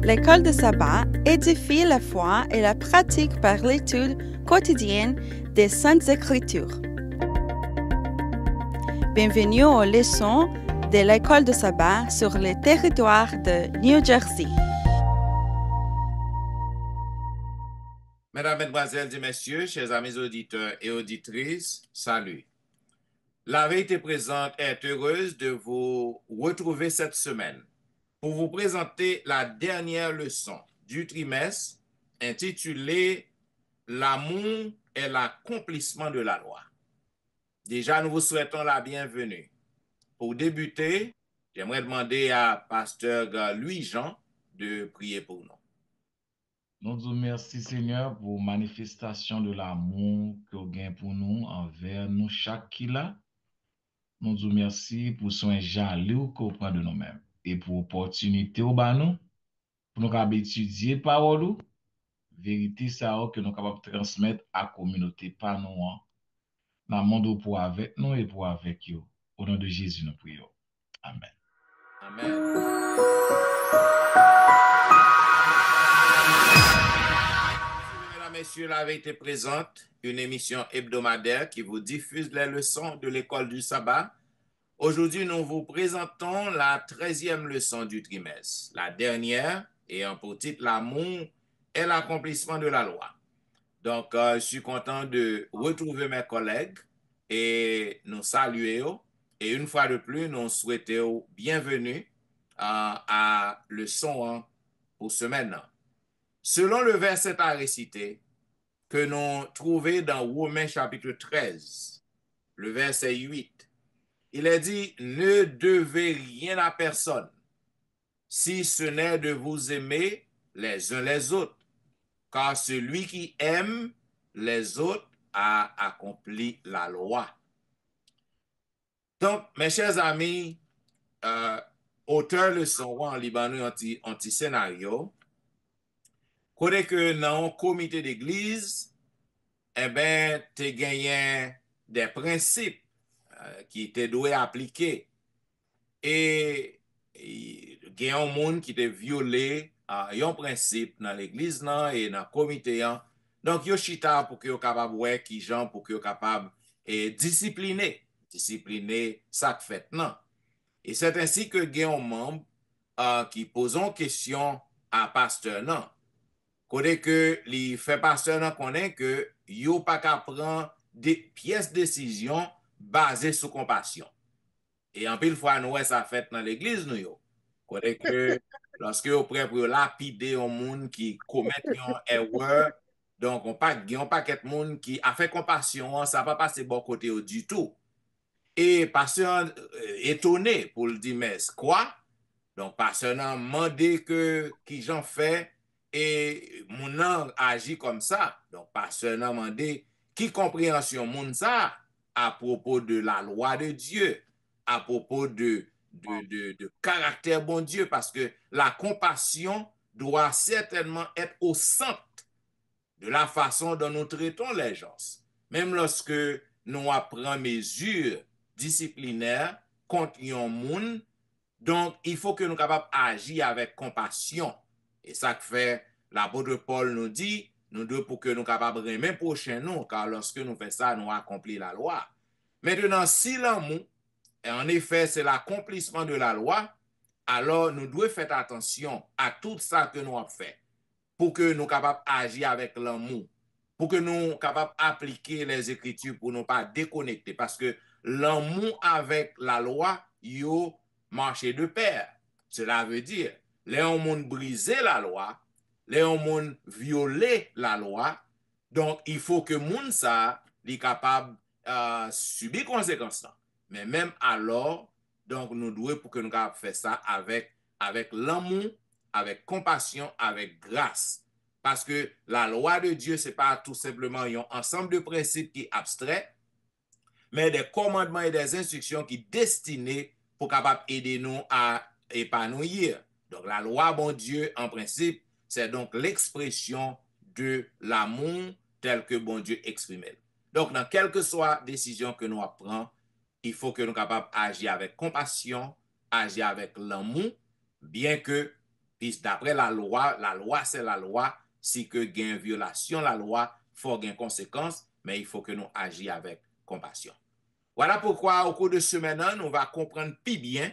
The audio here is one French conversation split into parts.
L'école de sabbat édifie la foi et la pratique par l'étude quotidienne des Saintes Écritures. Bienvenue aux leçons de l'école de sabbat sur le territoire de New Jersey. Mesdames, Mesdemoiselles et Messieurs, chers amis auditeurs et auditrices, salut. La vérité présente est heureuse de vous retrouver cette semaine pour vous présenter la dernière leçon du trimestre intitulée « L'amour est l'accomplissement de la loi ». Déjà, nous vous souhaitons la bienvenue. Pour débuter, j'aimerais demander à Pasteur Louis-Jean de prier pour nous. Nous vous remercions, Seigneur, pour la manifestation de l'amour que vous avez pour nous, envers nous, chaque qui là. Nous vous remercions pour soin jaloux que vous prenez de nous-mêmes et pour l'opportunité au nous, pour nous capables étudier parole, vérité ça que nous capables de transmettre à la communauté par nous, dans le monde pour avec nous et pour avec vous. Au nom de Jésus, nous prions. Amen. Amen. Mesdames, Messieurs, la vérité présente, une émission hebdomadaire qui vous diffuse les leçons de l'école du sabbat. Aujourd'hui, nous vous présentons la 13e leçon du trimestre, la dernière, ayant pour titre « L'amour est l'accomplissement de la loi ». Donc, je suis content de retrouver mes collègues et nous saluer. Et une fois de plus, nous souhaitons bienvenue à leçon pour ce maintenant. Selon le verset à réciter que nous trouvons dans Romains chapitre 13, le verset 8, il est dit « Ne devez rien à personne, si ce n'est de vous aimer les uns les autres, car celui qui aime les autres a accompli la loi. » Donc, mes chers amis, auteur leçon en Liban anti-scénario, côté que dans un comité d'église, eh ben, tu gagné des principes qui te doivent appliquer. Et il y a un monde qui te violé un principe dans l'église et dans le comité. Donc, yo chita pour que yo capable ouais qui gens pour que yo capable discipliner ça fait non. Et c'est ainsi que il y a un membre qui pose une question à pasteur non. Côté que li fait pasteur non connaît que yo pas qu'à prendre des pièces de décision basées sur compassion. Et en pile fois, nous, ça fait dans l'église, nous, yo. Côté que, lorsque vous prêt pour lapider un monde qui commet une erreur, donc, on pas de monde qui a fait compassion, ça va pas passer bon côté du tout. Et pasteur étonné pour le dire, mais quoi? Donc, pasteur n'a demandé que, qui j'en fait, et mon nom agit comme ça. Donc, pasteur n'a demandé qui compréhension moun ça à propos de la loi de Dieu, à propos de caractère bon Dieu, parce que la compassion doit certainement être au centre de la façon dont nous traitons les gens. Même lorsque nous apprenons mesures disciplinaires contre un monde, donc il faut que nous soyons capables d'agir avec compassion. Et ça que fait l'apôtre Paul nous dit, nous devons pour que nous soyons capables de remettre prochain nous, car lorsque nous faisons ça, nous accomplissons la loi. Maintenant, si l'amour, en effet, c'est l'accomplissement de la loi, alors nous devons faire attention à tout ça que nous avons fait pour que nous soyons capables d'agir avec l'amour, pour que nous soyons capables d'appliquer les Écritures pour ne pas déconnecter. Parce que l'amour avec la loi, yo marché de pair. Cela veut dire, les gens ont brisé la loi, les gens ont violé la loi, donc il faut que moun ça soit capable subir conséquences. Mais même alors, donc nous devons pour que nous capables faire ça avec l'amour, avec compassion, avec grâce. Parce que la loi de Dieu, ce n'est pas tout simplement un ensemble de principes qui est abstrait, mais des commandements et des instructions qui sont destinés pour capable aider nous à épanouir. Donc la loi, bon Dieu, en principe, c'est donc l'expression de l'amour tel que bon Dieu exprime. Donc dans quelle que soit décision que nous apprenons, il faut que nous soyons capables d'agir avec compassion, agir avec l'amour, bien que Puis d'après la loi c'est la loi. Si que gain violation la loi, faut gain conséquence, mais il faut que nous agissions avec compassion. Voilà pourquoi au cours de ce semaine, on va comprendre plus bien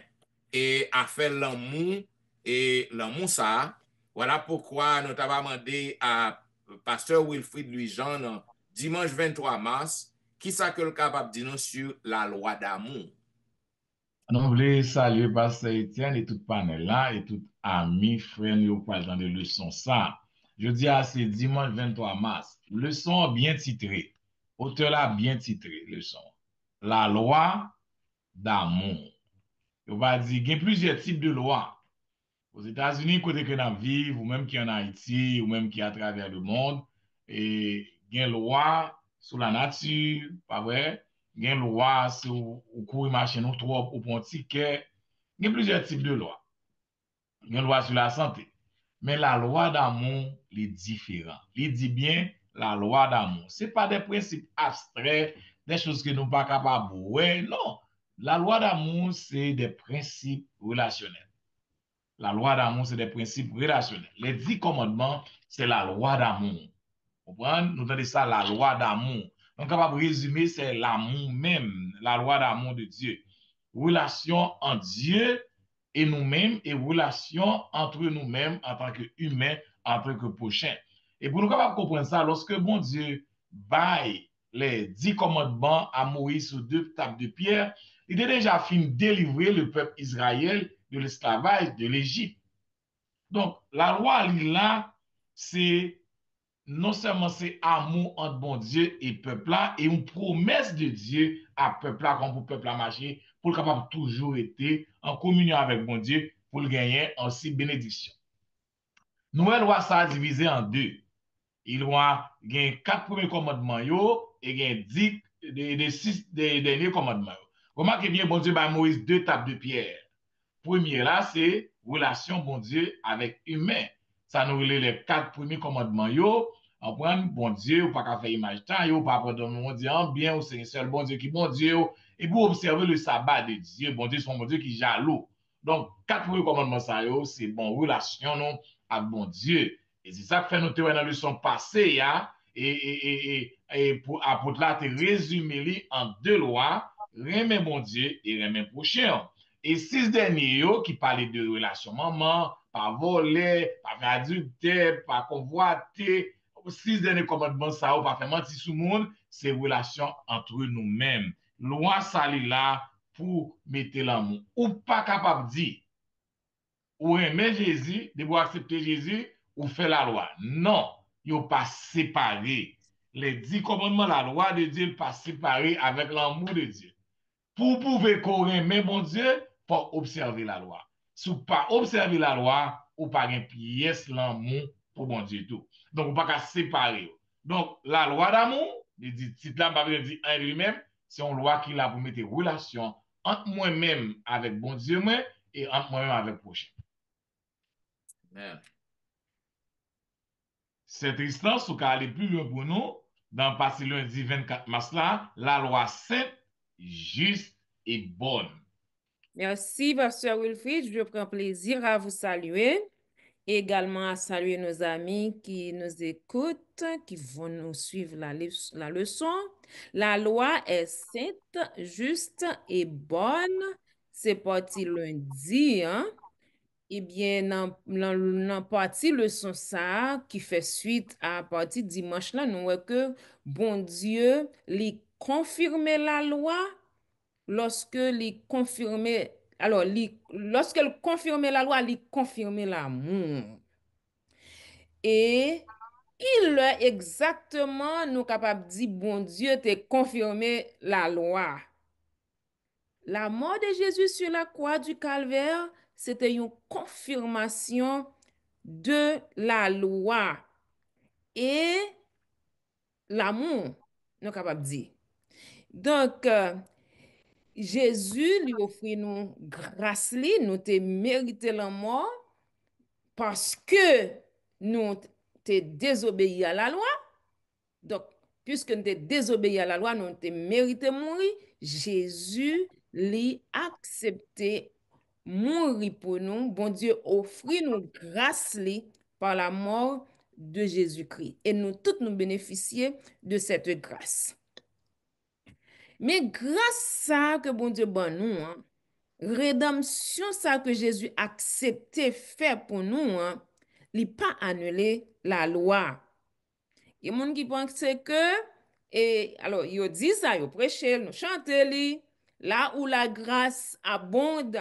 et à faire l'amour et l'amour ça. Voilà pourquoi nous avons demandé à pasteur Wilfrid Louis-Jean dimanche 23 mars, qui ça que le capable de dire sur la loi d'amour. Nous voulons saluer Pasteur Etienne et tout panel là et tout amis, frères, nous parlent dans des leçons ça. Je dis à c'est dimanche 23 mars. Leçon bien titrée. Auteur là bien titré, leçon. La loi d'amour. On va dire qu'il y a plusieurs types de lois. Aux États-Unis, côté que nous vivons, ou même qui en Haïti, ou même qui à travers le monde, et il y a une loi sur la nature, pas vrai? Il y a une loi sur ou courir machin ou trop ou pour un ticket. Il y a plusieurs types de lois. Il y a une loi sur la santé. Mais la loi d'amour, est différente. Il dit bien la loi d'amour. Ce n'est pas des principes abstraits, des choses que nous ne sommes pas capables de voir. Non. La loi d'amour, c'est des principes relationnels. La loi d'amour, c'est des principes relationnels. Les 10 commandements, c'est la loi d'amour. Vous comprenez? Nous avons ça, la loi d'amour. Donc, capable de résumer, c'est l'amour même, la loi d'amour de Dieu. Relation entre Dieu et nous-mêmes et relation entre nous-mêmes en tant qu'humains, en tant que prochains. Et pour nous capables de comprendre ça, lorsque bon Dieu baille les 10 commandements à Moïse sur 2 tables de pierre, il était déjà fini de délivrer le peuple Israël de l'esclavage de l'Égypte. Donc, la loi là, c'est non seulement c'est amour entre bon Dieu et peuple là, et une promesse de Dieu à peuple là, comme pour peuple là marcher, pour le capable toujours être en communion avec bon Dieu, pour le gagner aussi bénédiction. Noël loi ça divisé en deux. Il y a 4 premiers commandements et il y a 10 des 6 des derniers commandements. Remarquez bien, bon Dieu, bah, Moïse 2 tables de pierre. Premier là, c'est relation bon Dieu avec humain. Ça nous relève les 4 premiers commandements. En prendre bon Dieu, ou pas qu'à faire image temps, ou pas prendre mon Dieu en bien, ou c'est un seul bon Dieu qui bon Dieu, et pour observer le sabbat de Dieu, bon Dieu, c'est un bon Dieu qui est jaloux. Donc, 4 premiers commandements, ça, c'est bon, relation non, avec bon Dieu. Et c'est ça que fait nous dans la leçon passée, et pour apôtre là, te résumé en 2 lois, remet bon Dieu et remet prochain. Et 6 derniers qui parlaient de relation maman, pas voler, pas faire adultère, pas convoiter. 6 derniers commandements, ça, pas faire mentir sur le monde, c'est relation entre nous-mêmes. Loi sali là pour mettre l'amour. Ou pas capable de dire, ou aimer Jésus, de vous accepter Jésus, ou faire la loi. Non, ils n'ont pas séparé. Les 10 commandements, la loi de Dieu, pas séparé avec l'amour de Dieu. Pour pouvoir aimer bon Dieu, il faut observer la loi. Si vous pas observer la loi, ou pas une pièce l'amour pour bon Dieu tout. Donc, vous pas séparer. Donc, la loi d'amour, il dit, titre là, pas dire un lui-même, c'est une loi qui a pour mettre relation entre moi-même avec bon Dieu moi et entre moi-même avec le prochain. Amen. Cette instance, ou aller plus loin pour nous, dans passé lundi 24 mars là, la loi sainte, juste et bonne. Merci, Pasteur Wilfrid. Je prends plaisir à vous saluer. Et également à saluer nos amis qui nous écoutent, qui vont nous suivre la leçon. La loi est sainte, juste et bonne. C'est parti lundi, hein? Eh bien, dans partie leçon ça, qui fait suite à partie dimanche là, nous voyons que bon Dieu lui confirmer la loi lorsque lui confirmer, alors lorsqu'elle confirme la loi, lui confirmer l'amour. Et il est exactement nous capable de dire, bon Dieu t'a confirmé la loi. La mort de Jésus sur la croix du calvaire, c'était une confirmation de la loi et l'amour, nous capable de dire. Donc, Jésus lui offrit nous grâce, nous te mérité la mort parce que nous te désobéi à la loi. Donc, puisque nous te désobéi à la loi, nous te mérité mourir, Jésus l'a accepté mourir pour nous, bon Dieu offrit nous grâce li par la mort de Jésus-Christ. Et nous tous nous bénéficier de cette grâce. Mais grâce ça que bon Dieu bon nous, hein, rédemption ça que Jésus accepté faire pour nous, hein, il pas annulé la loi. Il y a des gens qui pensent que, et alors, ils disent ça, ils prêchent, nous chantons, là où la grâce abonde,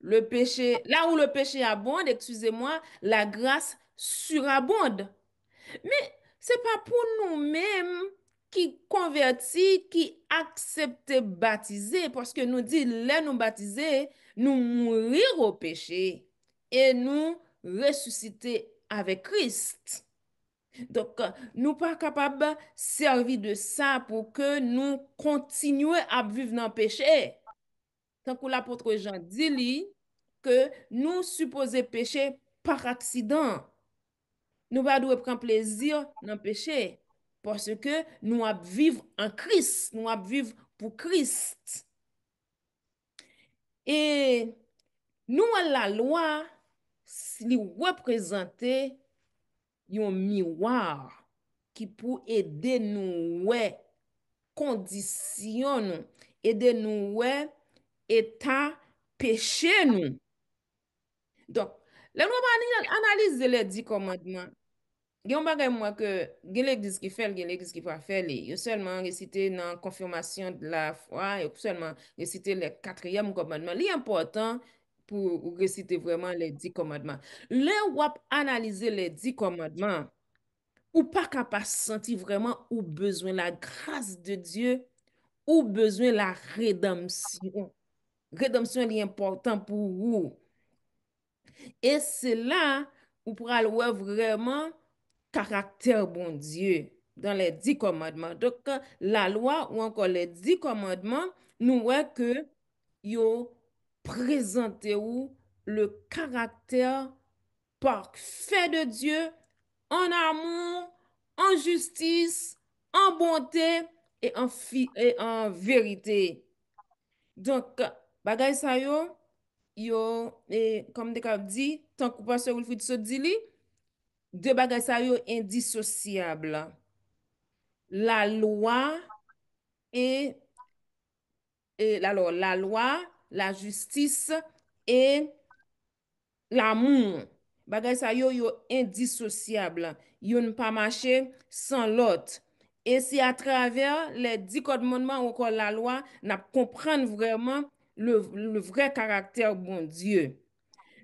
le péché, là où le péché abonde, excusez-moi, la grâce surabonde. Mais c'est pas pour nous-mêmes qui convertis, qui acceptent baptiser, parce que nous dit, là nous baptiser, nous mourir au péché et nous ressusciter avec Christ. Donc, nous pas capables de servir de ça pour que nous continuions à vivre dans le péché. Tant que l'apôtre Jean dit que nous supposons pécher par accident. Nous ne devons pas prendre plaisir dans le péché parce que nous vivons en Christ, nous vivons pour Christ. Et nous, la loi, li représenter un miroir qui peut aider nous ouais condition nous, aider nous ouais état péché nous. Donc, là nous analyser les 10 commandements. Gen bagay moi que gen l'église qui fait, gen l'église qui pas faire li. Yo seulement réciter dans confirmation de la foi, yo seulement réciter les quatrième commandement. Li important pour réciter vraiment les 10 commandements. Là ou analyser les 10 commandements, ou pas capable sentir vraiment ou besoin la grâce de Dieu ou besoin la rédemption. Rédemption est important pour vous. Et c'est là où pourra le voir vraiment caractère bon Dieu dans les 10 commandements. Donc, la loi ou encore les 10 commandements, nous voyons que yo présenté ou le caractère parfait de Dieu en amour, en justice, en bonté et en vérité. Donc, bagay sa et comme de kap dit, tant que pasteur Wilfrid se dit li, deux bagay sa yo indissociables. La loi et, alors, la loi, la justice et l'amour. Bagay sa yo indissociable. Yo ne pas marcher sans l'autre. Et c'est à travers les 10 commandements ou encore la loi, n'a comprendre vraiment le vrai caractère bon Dieu.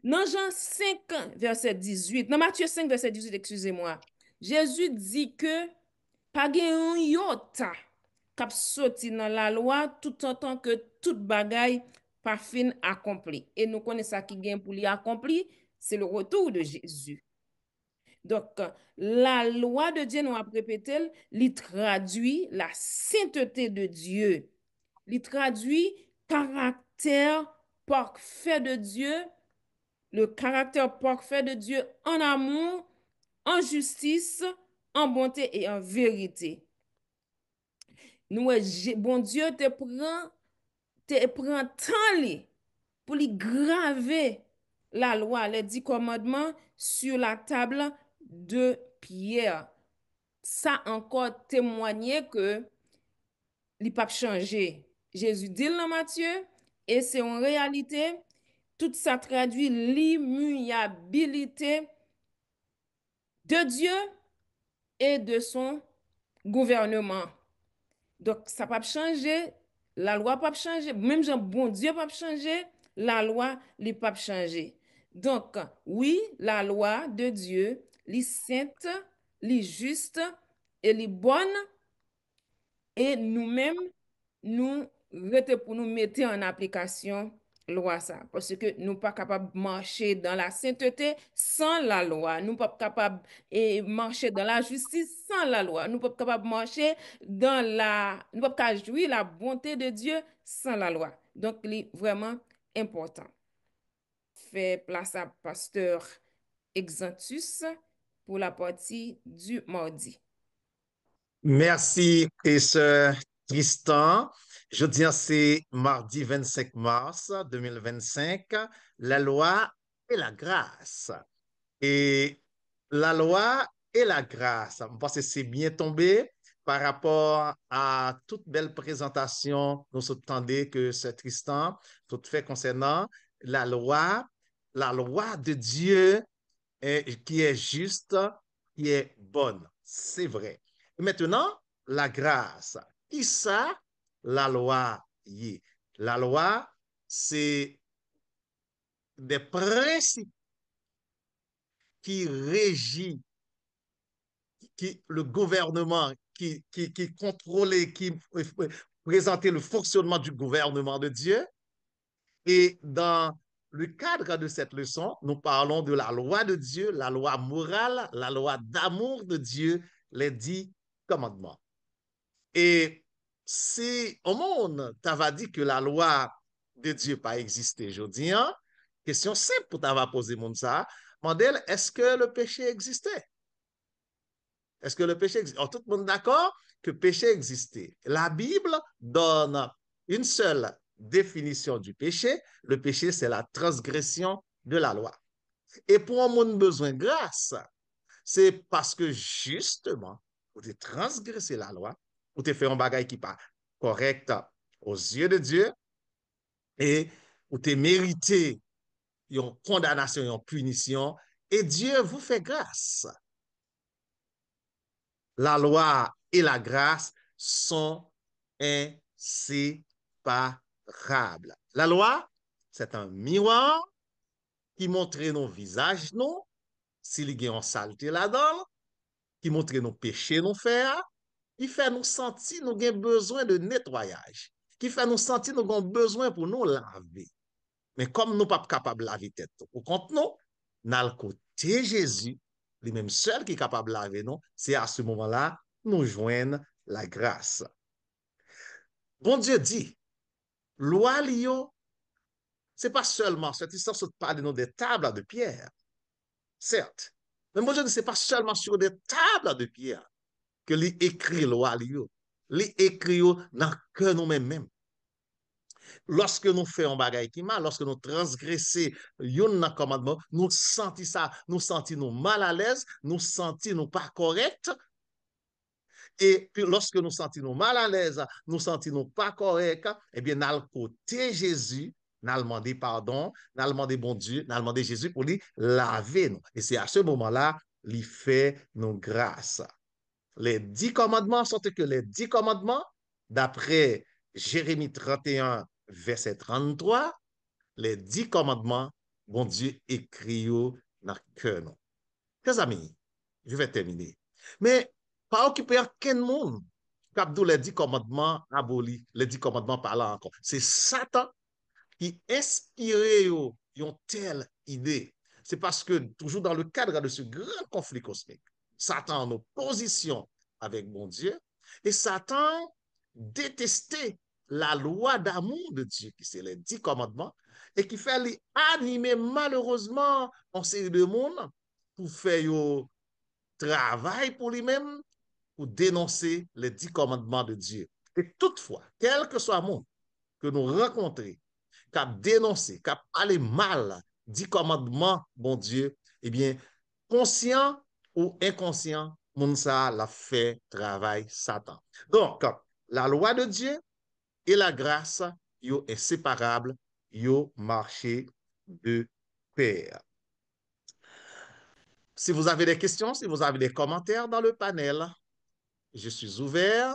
Dans Jean 5, verset 18, dans Matthieu 5, verset 18, excusez-moi, Jésus dit que pas gen un yota kap sorti dans la loi tout autant que toute bagaille pas fin accompli. Et nous connaissons ça qui gagne pour l'y accompli, c'est le retour de Jésus. Donc, la loi de Dieu, nous a répété, il traduit la sainteté de Dieu. Il traduit caractère parfait de Dieu, le caractère parfait de Dieu en amour, en justice, en bonté et en vérité. Nous, bon Dieu te prend temps li pour lui graver la loi, les 10 commandements sur la table de pierre. Ça encore témoigné que il pas changé. Jésus dit dans Matthieu et c'est en réalité tout ça traduit l'immuabilité de Dieu et de son gouvernement. Donc, ça pas changer, la loi pas changer, même Jean bon Dieu pas changer, la loi n'est pas changer. Donc, oui, la loi de Dieu, les sainte, les juste et les bonne, et nous-mêmes, nous rete pour nous mettre en application loi ça parce que nous pas capable de marcher dans la sainteté sans la loi, nous pas capable de marcher dans la justice sans la loi, nous pas capable de marcher dans la nous pas capable jouir la bonté de Dieu sans la loi. Donc c'est vraiment important. Fait place à pasteur Exantus pour la partie du mardi. Merci, et sœur Tristan, je dis c'est mardi 25 mars 2025, la loi et la grâce. Et la loi et la grâce, je pense que c'est bien tombé par rapport à toute belle présentation, nous attendons que c'est Tristan, tout fait concernant la loi de Dieu qui est juste, qui est bonne. C'est vrai. Et maintenant, la grâce. Qui ça? La loi y est. La loi, c'est des principes qui régit le gouvernement, qui contrôlait, qui présentait le fonctionnement du gouvernement de Dieu. Et dans le cadre de cette leçon, nous parlons de la loi de Dieu, la loi morale, la loi d'amour de Dieu, les 10 commandements. Et si au monde, tu avais dit que la loi de Dieu pas existé aujourd'hui, hein? Question simple pour t'avoir posé mon ça, Mandel, est-ce que le péché existait? Est-ce que le péché existe? Alors, tout le monde d'accord que le péché existait. La Bible donne une seule définition du péché. Le péché, c'est la transgression de la loi. Et pour un monde besoin de grâce, c'est parce que justement, vous avez transgressé la loi, vous avez fait un bagage qui n'est pas correct aux yeux de Dieu et vous avez mérité une condamnation, une punition, et Dieu vous fait grâce. La loi et la grâce sont inséparables. La loi, c'est un miroir qui montre nos visages, nous, s'il y a une saleté là-dedans, qui montre nos péchés, nous faire, qui fait nous sentir nous avons besoin de nettoyage, qui fait nous sentir nous avons besoin pour nous laver. Mais comme nous ne sommes pas capables de laver tête, pour contre nous, dans le côté Jésus, le même seul qui est capable de laver nous, c'est à ce moment-là, nous joignons la grâce. Bon Dieu dit, loi lio, c'est pas seulement, cette histoire ne parle de nous des tables de pierre, certes, mais bon Dieu dit, c'est pas seulement sur des tables de pierre que l'écrit loi lio, l'écrit dans que nous-mêmes. Lorsque nous faisons un bagage qui mal, lorsque nous transgressons un commandement, nous sentons ça, nous sentons nous mal à l'aise, nous sentons nous pas corrects. Et puis lorsque nous sentons nous mal à l'aise, nous sentons nous pas corrects, eh bien, dans le côté Jésus, nous allons demander pardon, nous allons demander bon Dieu, nous allons demander Jésus pour lui laver nous. Et c'est à ce moment-là, il fait nos grâces. Les 10 commandements sont que les 10 commandements, d'après Jérémie 31, verset 33, les 10 commandements, bon Dieu écrit dans le cœur. Mes amis, je vais terminer. Mais pas occuper aucun monde qui les 10 commandements abolis, les 10 commandements parlant encore. C'est Satan qui inspire une telle idée. C'est parce que toujours dans le cadre de ce grand conflit cosmique, Satan en opposition avec mon Dieu, et Satan détestait la loi d'amour de Dieu, qui c'est les 10 commandements, et qui fait animer malheureusement en série de monde pour faire un travail pour lui-même, pour dénoncer les 10 commandements de Dieu. Et toutefois, quel que soit le monde que nous rencontrons, qui a dénoncé, qui a parlé mal 10 commandements, bon Dieu, eh bien, conscient ou inconscient, Mounsa l'a fait travail Satan. Donc, la loi de Dieu et la grâce, yo inséparables, yo marché de pair. Si vous avez des questions, si vous avez des commentaires dans le panel, je suis ouvert.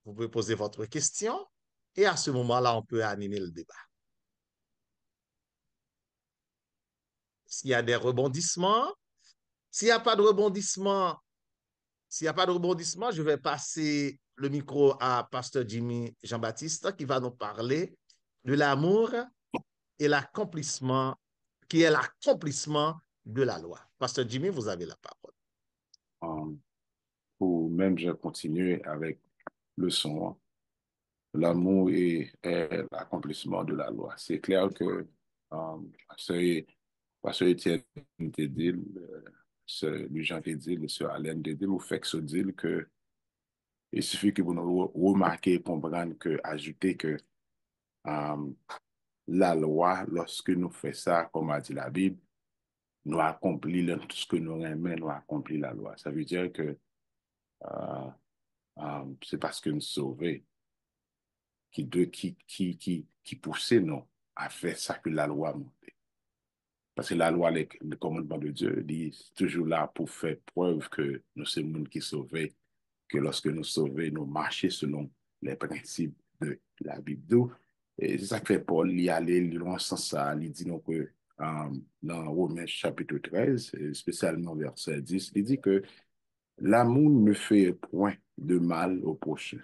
Vous pouvez poser votre question et à ce moment-là, on peut animer le débat. S'il y a des rebondissements, s'il n'y a pas de rebondissement, je vais passer le micro à Pasteur Jimmy Jean-Baptiste qui va nous parler de l'amour et l'accomplissement, qui est l'accomplissement de la loi. Pasteur Jimmy, vous avez la parole. Pour même, je continue avec le son. L'amour est l'accomplissement de la loi. C'est clair que Pasteur Étienne te dit, le Jean te dit, le Sœur Alain te dit, ou fait que se dit que Il suffit que vous nous remarquez, comprendre que, ajouter que euh, la loi, lorsque nous faisons ça, comme a dit la Bible, nous accomplissons tout ce que nous aimons, nous accomplissons la loi. Ça veut dire que euh, c'est parce que nous sauvons qui pousse nous à faire ça que la loi montre. Parce que la loi, le commandement de Dieu, dit toujours là pour faire preuve que nous sommes monde qui sauvés, que lorsque nous sauvons, nous marchons selon les principes de la Bible. Et c'est ça que fait Paul, il allait loin sans ça, il dit donc que dans Romains chapitre 13, et spécialement verset 10, il dit que l'amour ne fait point de mal au prochain.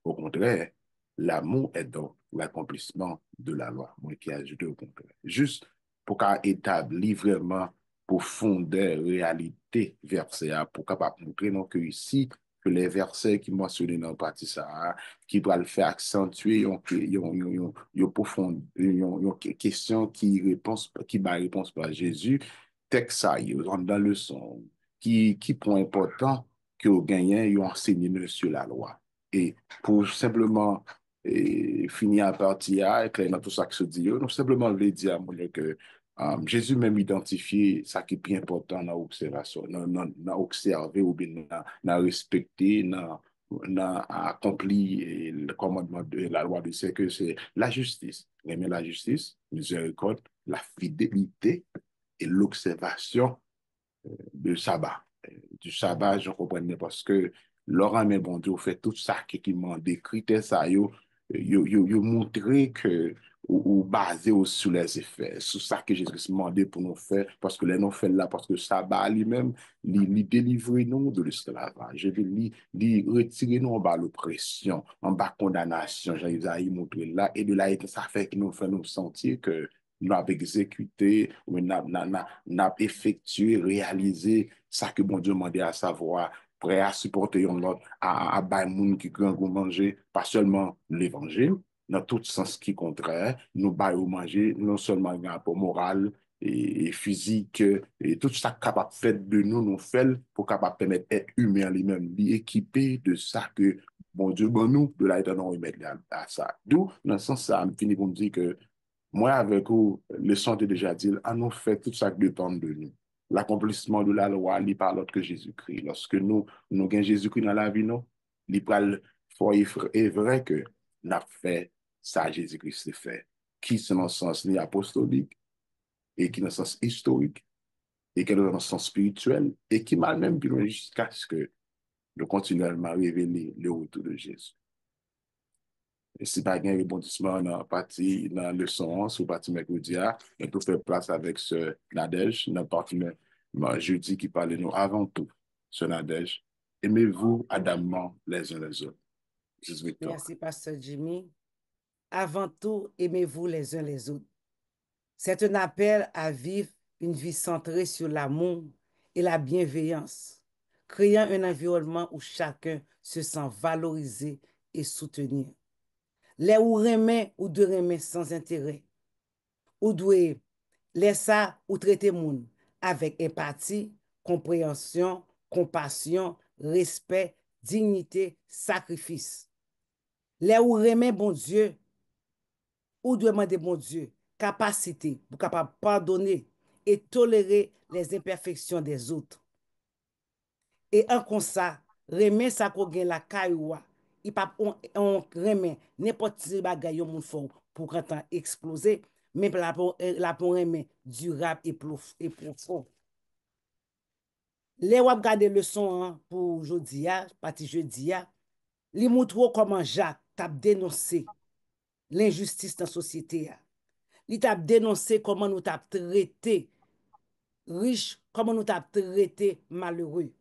Au contraire, l'amour est donc l'accomplissement de la loi. Moi qui ajoute au contraire. Juste pour qu'à établir vraiment profondeur, réalité, verset A, pour capable montrer non, que ici, que les versets qui mentionnent dans le partie ça, qui doivent le faire accentuer, une profonde, une question qui va réponse par Jésus, texte ça, dans le son qui point important que vous gagnez, vous enseignez sur la loi. Et pour simplement finir à partir A, et clairement tout ça que se dit, nous simplement le dire à moi que Jésus même identifié ça qui est plus important dans l'observation, dans observer ou bien dans respecter, dans accomplir le commandement de la loi de c'est que c'est la justice. Aimer la justice, miséricorde, la fidélité et l'observation du sabbat. Du sabbat, je comprends parce que Laurent, mais bon Dieu, fait tout ça qui m'ont décrit, ça, yo montré que ou basé sur les effets, sur ça que Jésus m'a demandé pour nous faire, parce que les nous fait là, parce que le sabbat lui-même, il délivre nous de l'esclavage, il retire nous en bas l'oppression, en bas condamnation, Jésus montré là, et de là, ça fait que nous fait nous sentir que nous avons exécuté, nous avons effectué, réalisé ça que bon Dieu m'a demandé à savoir, prêt à supporter l'autre, à bailler moun qui grand goût manger, pas seulement l'évangile, dans tout sens qui contraire, nous baillons manger, non seulement pour moral et physique, et tout ça capable de faire de nous, nous fait pour capable permettre être humain lui-même, équipé de ça que bon Dieu, bon nous, de là, nous remettre à ça. D'où, dans ce sens, ça me finit pour me dire que moi, avec vous, le son de déjà dit, à nous fait tout ça que dépend de nous. L'accomplissement de la loi, il par l'autre que Jésus-Christ. Lorsque nous gagnons Jésus-Christ dans la vie, nous, il parle fort et vrai que nous avons fait ça, Jésus-Christ fait. Qui c'est dans le sens ni apostolique, et qui dans le sens historique, et qui dans le sens spirituel, et qui m'a même plus loin jusqu'à ce que nous continuellement révéler le retour de Jésus. Et si pas un rebondissement dans le sens ou partie mercredi, on peut faire place avec ce Nadège, notre partenaire jeudi qui parlait nous avant tout, ce Nadège. Aimez-vous adamant les uns les autres. Merci, Pasteur Jimmy. Avant tout, aimez-vous les uns les autres. C'est un appel à vivre une vie centrée sur l'amour et la bienveillance, créant un environnement où chacun se sent valorisé et soutenu. Les ou remet ou de remet sans intérêt, ou doit laisser ou traiter moun avec empathie, compréhension, compassion, respect, dignité, sacrifice. Les ou remet bon Dieu, ou doit demander bon Dieu, capacité pour capable pardonner et tolérer les imperfections des autres. Et en comme ça, remet ça qu'on gagne la cailloua, il pas on remet n'importe quel bagage yon moun fort pour quand on exploser, mais la pour remet durable et profond. Les wap gade leçon pour jeudi parti jeudi li montre comment Jacques t'a dénoncé l'injustice dans la société. Il t'a dénoncé comment nous t'a traité riche, comment nous t'a traité malheureux.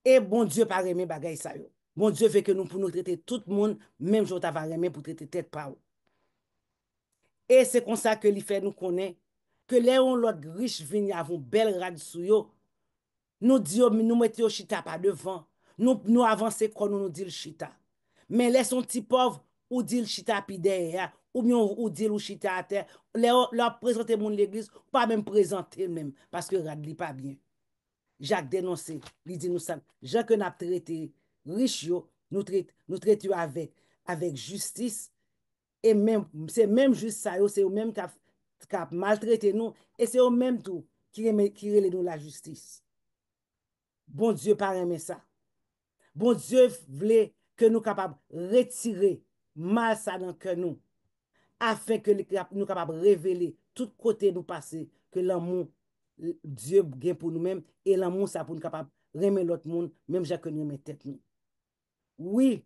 Et bon Dieu pas remet bagay ça yo. Bon Dieu fait que nous pour nous traiter tout le monde même jour t'a remet pour traiter tête pa ou. Et c'est comme ça que li fait nous connaît que les on l'autre riche vinn avon belle rad sou yo. Nous disons nous mettons au chita pas devant. Nous avancer quand nous dit le chita. Mais les son petit pauvre ou dit le chita pi derrière ou bien ou dit le chita à terre. Leur présenter mon l'église pas même présenter même parce que rad li pas bien. Jacques dénoncé, il dit nous ça, Jean que n'a traité riche yo, nous traitons avec justice. Et même, c'est même juste ça, c'est eux même qui a maltraité nous, et c'est eux même tout qui relève nous la justice. Bon Dieu pas aimer ça. Bon Dieu voulait que nous capables retirer mal ça dans que nous, afin que nous capables révéler tout côté nous passer, que l'amour Dieu gagne pour nous-mêmes, et l'amour ça pour nous capables remettre l'autre monde, même j'ai que nous mettons tête nous. Oui,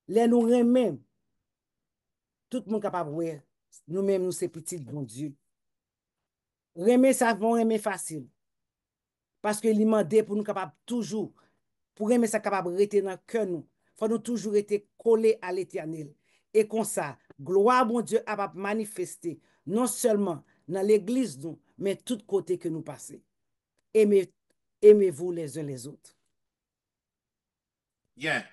les nous remet, tout le monde capable ouais, nous-mêmes nous c'est petits bon Dieu. Remet ça vont remet facile. Parce que il demandé pour nous capables toujours, pour remet ça capable rester dans cœur nous. Faut nous toujours être collés à l'Éternel. Et comme ça, gloire bon Dieu a manifester non seulement dans l'église nous, mais tout côté que nous passons. Aimez-vous les uns les autres. Bien.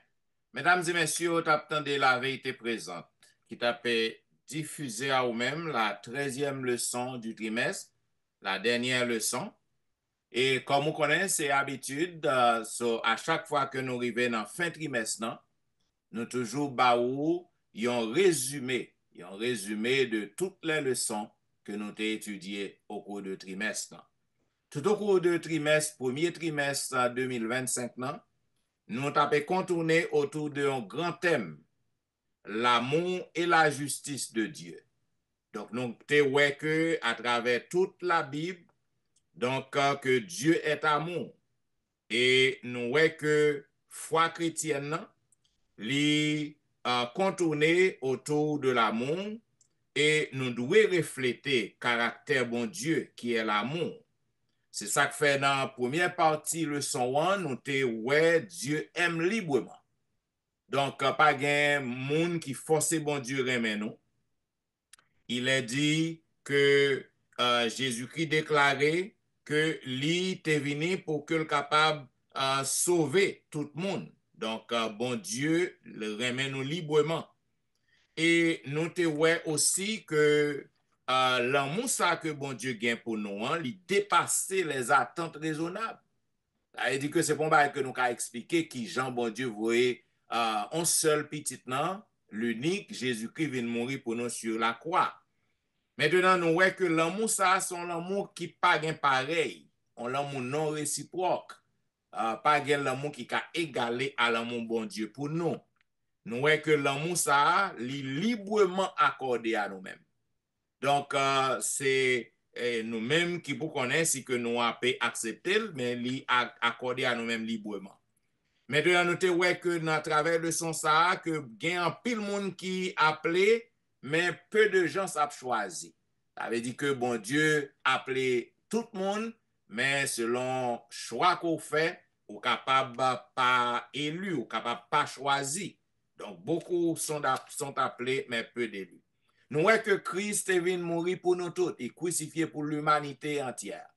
Mesdames et messieurs, t'attendez la vérité présente qui t'a fait diffuser à vous-même la 13e leçon du trimestre, la dernière leçon. Et comme vous connaissez, c'est habitude, à chaque fois que nous arrivons dans fin trimestre, nous toujours baou un résumé de toutes les leçons que nous avons étudiées au cours du trimestre. Tout au cours du trimestre, premier trimestre 2025, nous avons contourné autour d'un grand thème, l'amour et la justice de Dieu. Donc, nous avons vu que à travers toute la Bible, donc que Dieu est amour. Et nous voyons que foi chrétienne, li contourner autour de l'amour et nous devons refléter caractère bon Dieu qui est l'amour. C'est ça que fait dans la première partie leçon 1, nous te ouais Dieu aime librement. Donc pas gen moun qui force bon Dieu remen nous. Il est dit que Jésus-Christ déclarait que li te venu pour que le capable sauver tout le monde. Donc, bon Dieu le remet nous librement. Et nous te ouais aussi que l'amour ça que bon Dieu gagne pour nous, il dépasse les attentes raisonnables. Ça veut dire que c'est bon que nous avons expliqué qui Jean bon Dieu voyait un seul petit nom, l'unique, Jésus-Christ vient mourir pour nous sur la croix. Maintenant, nous voyons que l'amour ça, c'est un amour qui pas pareil, un amour non réciproque. Pas l'amour qui a égalé à l'amour bon Dieu pour nous. Nous voyons que l'amour ça, est librement accordé à nous-mêmes. Donc, c'est nous-mêmes qui vous connaissons que nous avons accepté, mais il accordé à nous-mêmes librement. Maintenant, nous voyons que à travers le son ça, que il y a un pile monde qui appelé, mais peu de gens savent choisir. Ça veut dire que bon Dieu appelé tout le monde, mais selon choix qu'on fait, ou capable pas élu, ou capable pas choisi. Donc, beaucoup sont appelés, mais peu d'élus. Nous voyons que Christ est venu mourir pour nous tous et crucifié pour l'humanité entière.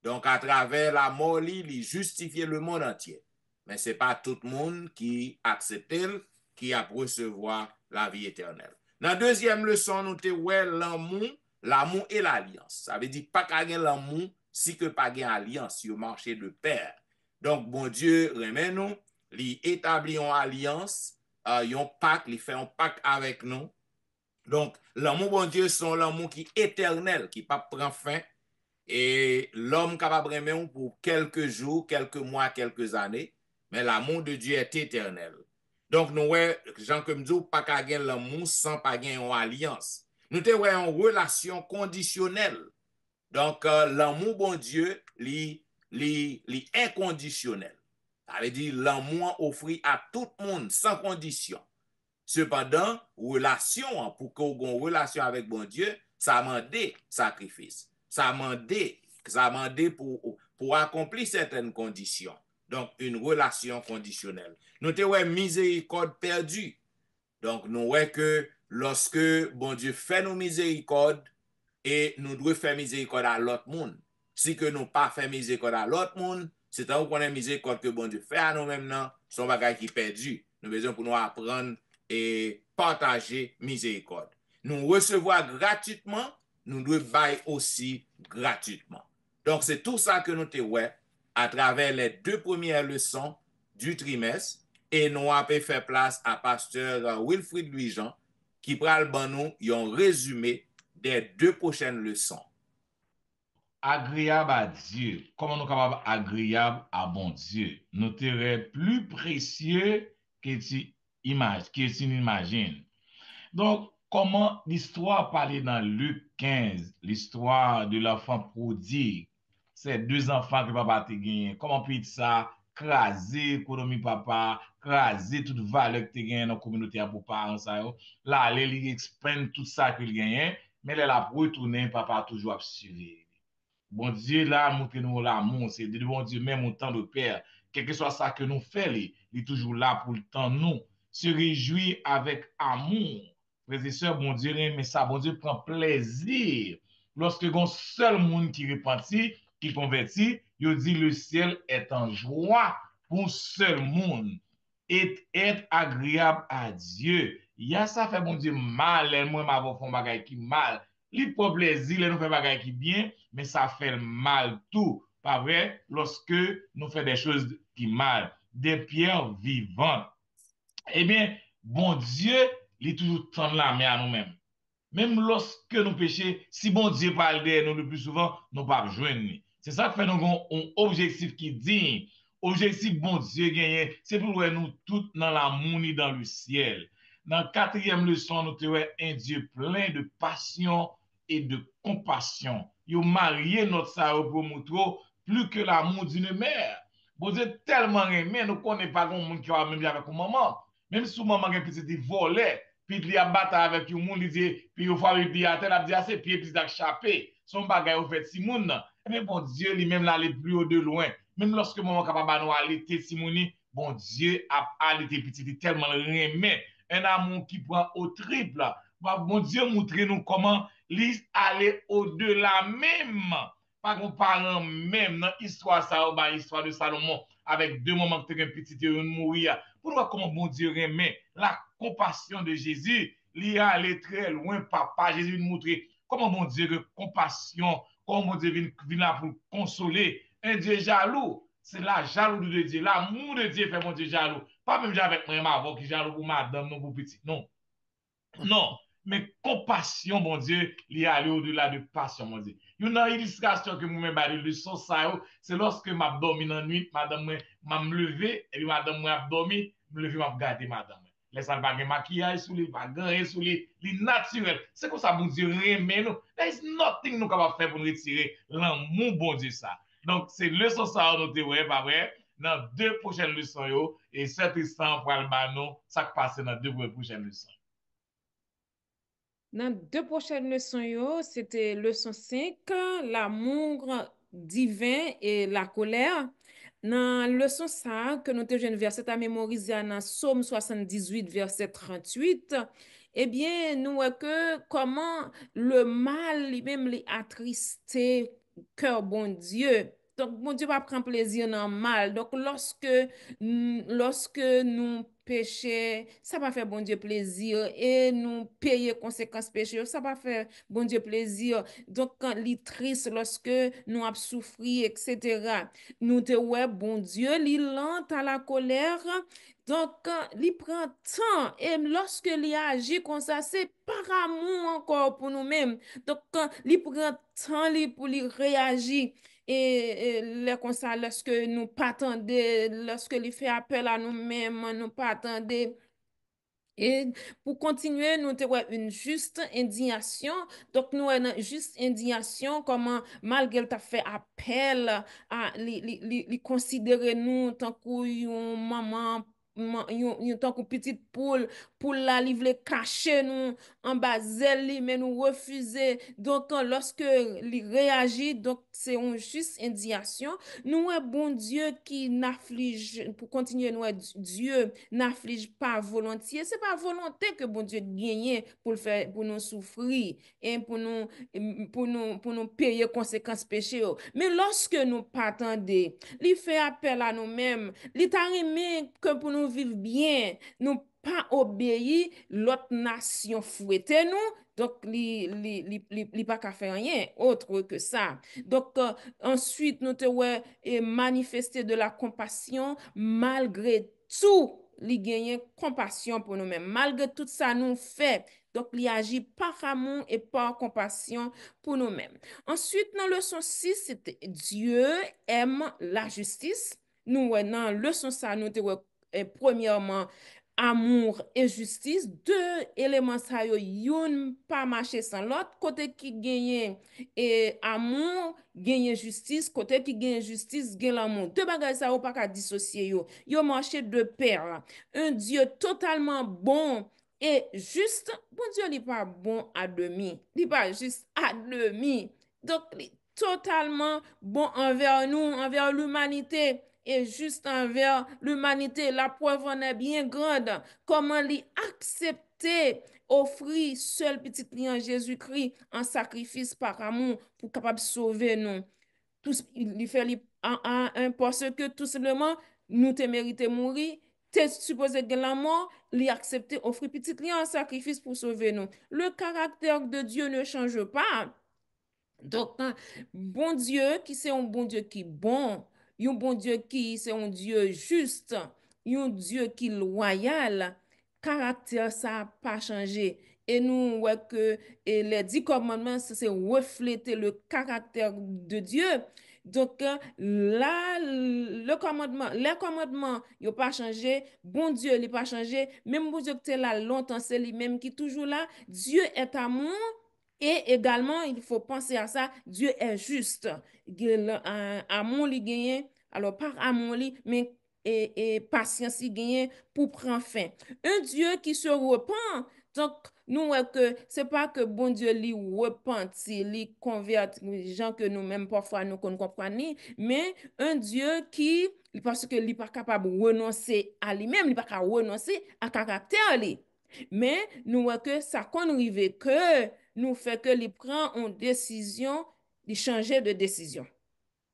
Donc, à travers la mort, il justifie le monde entier. Mais ce n'est pas tout le monde qui accepte, qui a recevoir la vie éternelle. Dans la deuxième leçon, nous avons l'amour et l'alliance. Ça veut dire pas qu'il y a l'amour si que pas qu'il y a alliance sur le marché de pair. Donc, bon Dieu remet nous, il établit une alliance, un pacte, il fait un pacte avec nous. Donc, l'amour bon Dieu, c'est l'amour qui est éternel, qui ne prend pas fin. Et l'homme capable d'aimer pour quelques jours, quelques mois, quelques années. Mais l'amour de Dieu est éternel. Donc, nous voyons, Jean comme dit, pas qu'à gagner l'amour sans pas gagner une alliance. Nous avons une relation conditionnelle. Donc, l'amour bon Dieu, est inconditionnel. Ça veut dire l'amour offert à tout le monde sans condition. Cependant, relation, pour qu'on ait une relation avec bon Dieu, ça demande sacrifice. Ça demande pour accomplir certaines conditions. Donc, une relation conditionnelle. Nous avons miséricorde perdue. Donc, nous voyons que lorsque bon Dieu fait nos miséricordes, et nous devons faire miséricorde à l'autre monde. Si que nous pas fait miséricorde à l'autre monde, c'est un qu'on a miséricorde que bon Dieu fait à nous-mêmes, son bagage qui est perdu. Nous besoin pour nous apprendre et partager miséricorde. Nous recevoir gratuitement, nous devons bailler aussi gratuitement. Donc, c'est tout ça que nous te ouais à travers les deux premières leçons du trimestre. et nous avons fait place à pasteur Wilfrid Louis-Jean qui pral ban nous un résumé des 2 prochaines leçons. Agréable à Dieu. Comment nous sommes capables agréable à bon Dieu? Nous serons plus précieux que tu imagines. Donc, comment l'histoire parlait dans Luc 15, l'histoire de l'enfant prodigue, ces 2 enfants que papa te gagné, comment peut ça craser l'économie papa, craser toute valeur que tu gagné dans la communauté pour parents ça yo. Là, il expand tout ça qu'il gagne, mais là, la retourner papa toujours à suivre. Bon Dieu, là, montrez-nous l'amour. C'est de bon Dieu, même au temps de Père. Quel que soit ça que nous faisons, il est toujours là pour le temps nous. Se réjouir avec amour. Frères et sœurs, bon Dieu, mais ça, bon Dieu prend plaisir. Lorsque un seul monde qui repentit, qui convertit, il dit le ciel est en joie pour un seul monde. Et être agréable à Dieu. Il y a ça fait bon Dieu mal, moi, ma voix font bagay qui mal. Li prend plaisir, nous fait bagay qui bien, mais ça fait mal tout. Pas vrai? Lorsque nous faisons des choses qui mal. Des pierres vivantes. Eh bien, bon Dieu, il est toujours tendre la main à nous-mêmes. Même lorsque nous péchons, si bon Dieu parle de nous le plus souvent, nous ne pouvons pas joindre. C'est ça qui fait nous avons un objectif qui dit, objectif bon Dieu gagné, c'est pour nous tous dans l'amour et dans le ciel. Dans la 4e leçon, nous avons un Dieu plein de passion et de compassion. Il a marié notre salut pour montrer plus que l'amour d'une mère. Bon Dieu tellement aimé, nous ne connaissons pas un monde qui a même avec une maman. Même si maman a petit volé, puis il a battu avec un monde, il dit, puis il faut lui à tel, il dit, c'est pied, puis il a échappé. Son bagage au fait Simone. Mais bon Dieu, lui-même là, aller plus haut de loin. Même lorsque maman capable nous allaiter Simone, bon Dieu a allaité petit, tellement aimé. Un amour qui prend au triple. Bon Dieu montre nous comment il aller au-delà même. Pas qu'on parle même dans l'histoire ça, l'histoire de Salomon, avec 2 moments que tu as un petit et mourir. Pour voir comment bon Dieu remet la compassion de Jésus, il est allé très loin, papa. Jésus nous montre comment bon Dieu de compassion, comment bon Dieu vient là pour consoler. Un Dieu jaloux, c'est la jaloux de Dieu. L'amour de Dieu fait mon Dieu jaloux. Pas même avec moi, ma voix qui jaloux pour madame, non pour petit. Non. Non. Mais compassion, mon Dieu, il est allé au-delà de passion, mon Dieu. Une illustration que moi-même badi le son ça, c'est lorsque m'a dormi dans la nuit, madame m'a me levé, et puis madame m'a dormi, me lever m'a regarder madame. Laisse pas de maquillage sous les, pas de sous les naturel. C'est comme ça, mon Dieu, remet nous. There is nothing nous capable faire pour nous retirer l'amour, bon Dieu, ça. Donc, c'est leçon ça, nous te ouais, pas vrai? Dans 2 prochaines leçons, yo, et cet instant, pour le ça qui passe dans 2 prochaines leçons. Dans 2 prochaines leçons, c'était leçon 5, l'amour divin et la colère. Dans leçon ça, que nous te jeunes verset à mémoriser dans Psaume 78, verset 38, eh bien, nous voyons que comment le mal lui-même les attristé cœur bon Dieu. Donc, bon Dieu va prendre plaisir dans le mal. Donc, lorsque nous péchons, ça va faire bon Dieu plaisir. Et nous payer conséquences péché, ça va faire bon Dieu plaisir. Donc, quand il est triste, lorsque nous avons souffert, etc., nous te ouais, bon Dieu, il lent à la colère. Donc, il prend temps. Et lorsque il agit comme ça, c'est par amour encore pour nous-mêmes. Donc, il prend temps pour réagir. Et comme ça, lorsque nous pas attendons, lorsque il fait appel à nous-mêmes, nous pas attendons. Et pour continuer, nous avons une juste indignation. Donc, nous avons une juste indignation, comment, malgré tu as fait appel à considérer nous tant que maman, tant que petite poule la livre cacher nous en bas zèle, mais nous refuser. Donc, lorsque il réagit, donc c'est une juste indignation. Nous avons bon Dieu qui n'afflige, pour continuer, nous Dieu n'afflige pas volontiers. C'est pas volonté que bon Dieu gagne pour le faire, pour nous souffrir et pour nous payer conséquences péchés. Mais lorsque nous pas attendons, il fait appel à nous-mêmes, il t'a aimé que pour nous vivre bien, nous pas obéir, l'autre nation fouette nous. Donc, li pas qu'à faire rien autre que ça. Donc, ensuite, nous te ouais, et manifester de la compassion malgré tout. Li gagne compassion pour nous-mêmes. Malgré tout ça, nous fait. Donc, li agit par amour et par compassion pour nous-mêmes. Ensuite, dans le leçon 6, c'était Dieu aime la justice. Nous, ouais, dans le leçon ça, nous te ouais, premièrement, amour et justice, deux éléments ça yo, yon pas marcher sans l'autre. Côté qui gagne et amour, gagne justice, côté qui gagne justice, gagne l'amour. Deux bagages ça yo pas qu'à dissocier yo. Yo marché de pair. Un Dieu totalement bon et juste, bon Dieu n'est pas bon à demi. Il n'est pas juste à demi. Donc, il est totalement bon envers nous, envers l'humanité. Et juste envers l'humanité, la preuve en est bien grande. Comment lui accepter, offrir seul petit client Jésus-Christ en sacrifice par amour pour capable sauver nous. Il fait parce que tout simplement, nous te mérité mourir, te supposé que la mort, lui accepter, offrir petit client en sacrifice pour sauver nous. Le caractère de Dieu ne change pas. Donc, bon Dieu qui c'est un bon Dieu qui est bon, un bon Dieu qui c'est un Dieu juste, un Dieu qui est loyal, caractère ça n'a pas changé. Et nous, ouais, que et les 10 commandements, c'est refléter le caractère de Dieu. Donc, là, les commandements, ils n'ont pas changé. Bon Dieu, il n'a pas changé. Même bon Dieu qui est là longtemps, c'est lui-même qui est toujours là. Dieu est amour. Et également, il faut penser à ça, Dieu est juste. Amour li gagne, alors par amour li, mais et patience li gagne pour prendre fin. Un Dieu qui se repent. Donc, nous, ouais, que c'est pas que bon Dieu li repenti, li converti, les gens que nous-mêmes parfois nous comprenons, mais un Dieu qui, parce que li pas capable de renoncer à lui-même, il pas capable de renoncer à caractère li. Mais nous, ouais, que ça qu'on arrive que nous fait que li prend une décision, il changer de décision.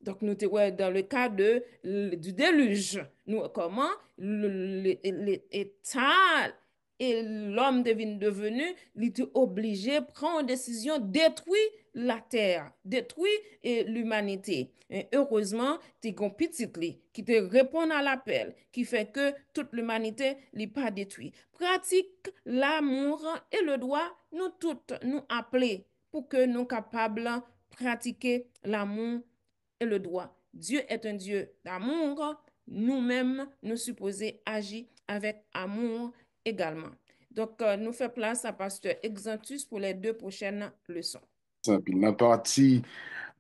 Donc, nous te ouais, dans le cas du déluge, nous, comment l'État et l'homme devenu, il était obligé de prendre une décision, détruire la terre, détruire l'humanité. Et heureusement, tu as un petit qui te répond à l'appel, qui fait que toute l'humanité n'est pas détruite. Pratique l'amour et le droit, nous toutes nous appeler pour que nous capables de pratiquer l'amour et le droit. Dieu est un Dieu d'amour. Nous-mêmes, nous supposons agir avec amour également. Donc, nous faisons place à Pasteur Exantus pour les 2 prochaines leçons. La partie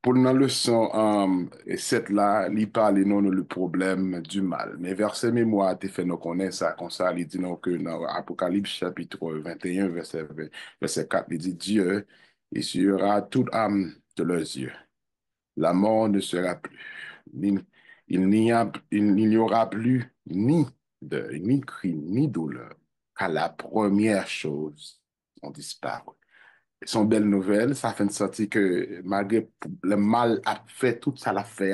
pour la leçon 7 là, il parle non le problème du mal. Mais verset mémoire, tu fait nous connaître ça comme ça, il dit non que dans Apocalypse chapitre 21, verset 4, il dit Dieu essuiera toute âme de leurs yeux. La mort ne sera plus. Il n'y aura plus ni deuil, ni cri, ni douleur, car la première chose ont disparu. Son belle nouvelle, ça fait sortir que malgré le mal a fait tout ça l'a fait,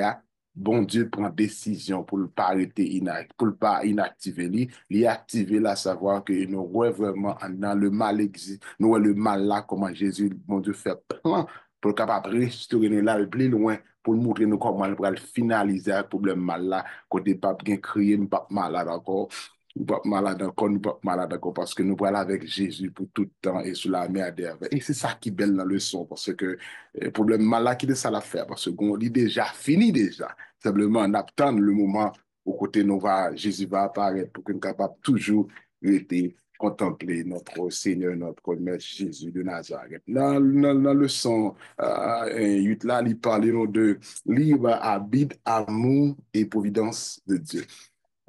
bon Dieu prend décision pour ne pas arrêter, pour ne pas inactiver, il activer là, savoir que nous voyons vraiment dans le mal existe, nous voyons le mal là, comment Jésus, bon Dieu, fait plan pour capable restaurer là le plus loin, pour montrer nous comment il va finaliser le problème mal là, côté pas bien crier, pas malade encore. Nous ne sommes pas malades encore parce que nous voilà avec Jésus pour tout le temps et sur la mer d'herbe. Et c'est ça qui est belle dans le son parce que le problème malade qui est ça l'affaire parce qu'on dit déjà fini déjà. Simplement on attend le moment au côté nous Jésus va apparaître pour que nous soyons capables toujours de contempler notre Seigneur, notre Maître Jésus de Nazareth. Dans le son 8 là, il parle de libre arbitre, amour et providence de Dieu.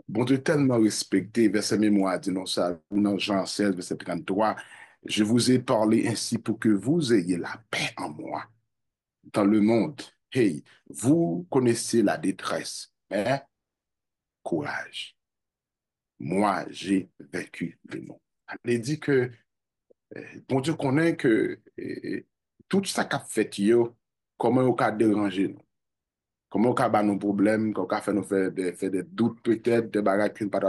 Bon Dieu tellement respecté, verset mémoire dit non ça, dans Jean 16, verset 33, je vous ai parlé ainsi pour que vous ayez la paix en moi. Dans le monde, hey, vous connaissez la détresse, mais courage. Moi, j'ai vaincu le monde. Il dit que, bon Dieu connaît que tout ça qu'a fait, comment on a dérangé nous. Comment on a nos problèmes, comment on a fait nous faire des doutes peut-être, des bagages qu'on pas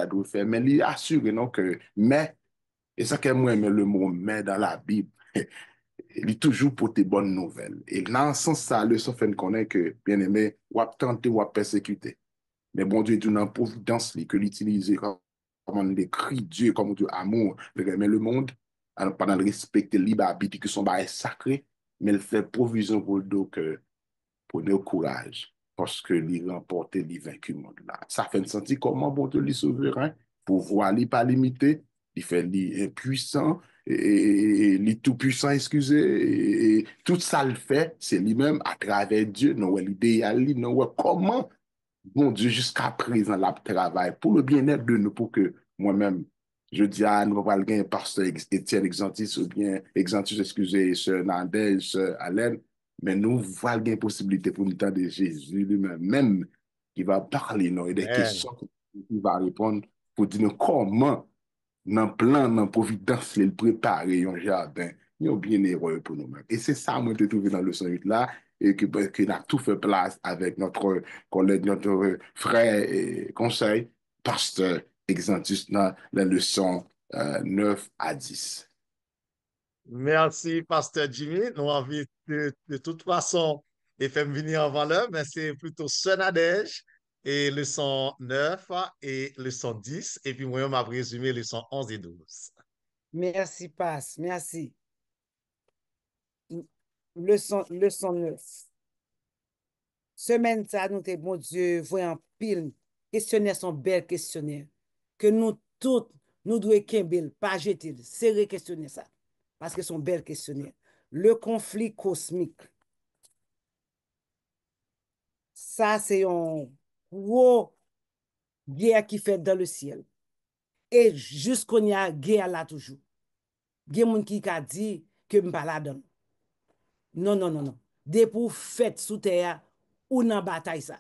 de faire, mais il assure non que, mais, et ça que moi, mais le mot mais dans la Bible, il est toujours pour tes bonnes nouvelles. Et dans ce sens, ça, le son fait connaître que, bien aimé, ou à tenter ou à persécuter. Mais bon Dieu est une providence que l'utiliser comme on écrit Dieu comme Dieu amour, mais le monde, pendant le respecter libre arbitre que son bail sacré, mais il fait provision pour que pour nos courage, parce que il remporte les vaincu monde là. Ça fait sentir comment bon Dieu est souverain, pouvoir n'est pas limité, il fait l'impuissant, et tout puissant, excusez, et tout ça le fait, c'est lui-même à travers Dieu, non, l'idéal, non, comment bon Dieu jusqu'à présent la travail pour le bien-être de nous, pour que moi-même, je dis à nous, pas le pasteur Étienne Exantis ou bien Exantis, excusez, sœur Nandez, sœur Alain, mais nous voilà une possibilité pour nous de Jésus lui-même, même qui va parler, non, et des Amen. questions qu'il va répondre pour dire nous comment, dans le plan, dans la providence, il prépare un jardin, il y a bien heureux pour nous-mêmes. Et c'est ça, moi, je trouve dans le 108 là, et que a tout fait place avec notre collègue, notre frère et conseil, pasteur Exantus, dans la leçon 9 à 10. Merci, Pasteur Jimmy. Nous avons envie de toute façon de faire venir avant l'heure, mais c'est plutôt Sonadège et leçon 9 et leçon 10. Et puis moi, on m'a résumé leçon 11 et 12. Merci, Passe. Merci. Leçon 9. Semaine ça, nous te bon Dieu, voyons pile. Questionnaires sont belles questionnaires. Que nous toutes, nous devons kembel, pas jeter, serrer questionnaire ça. Parce que sont belles questionnaires. Le conflit cosmique. Ça, c'est un gros guerre qui fait dans le ciel. Et jusqu'on y a guerre là toujours. Il y a des gens qui a dit que je ne pas là-dedans. Non, non, non, non. Dès pour fait sous terre ou dans bataille ça.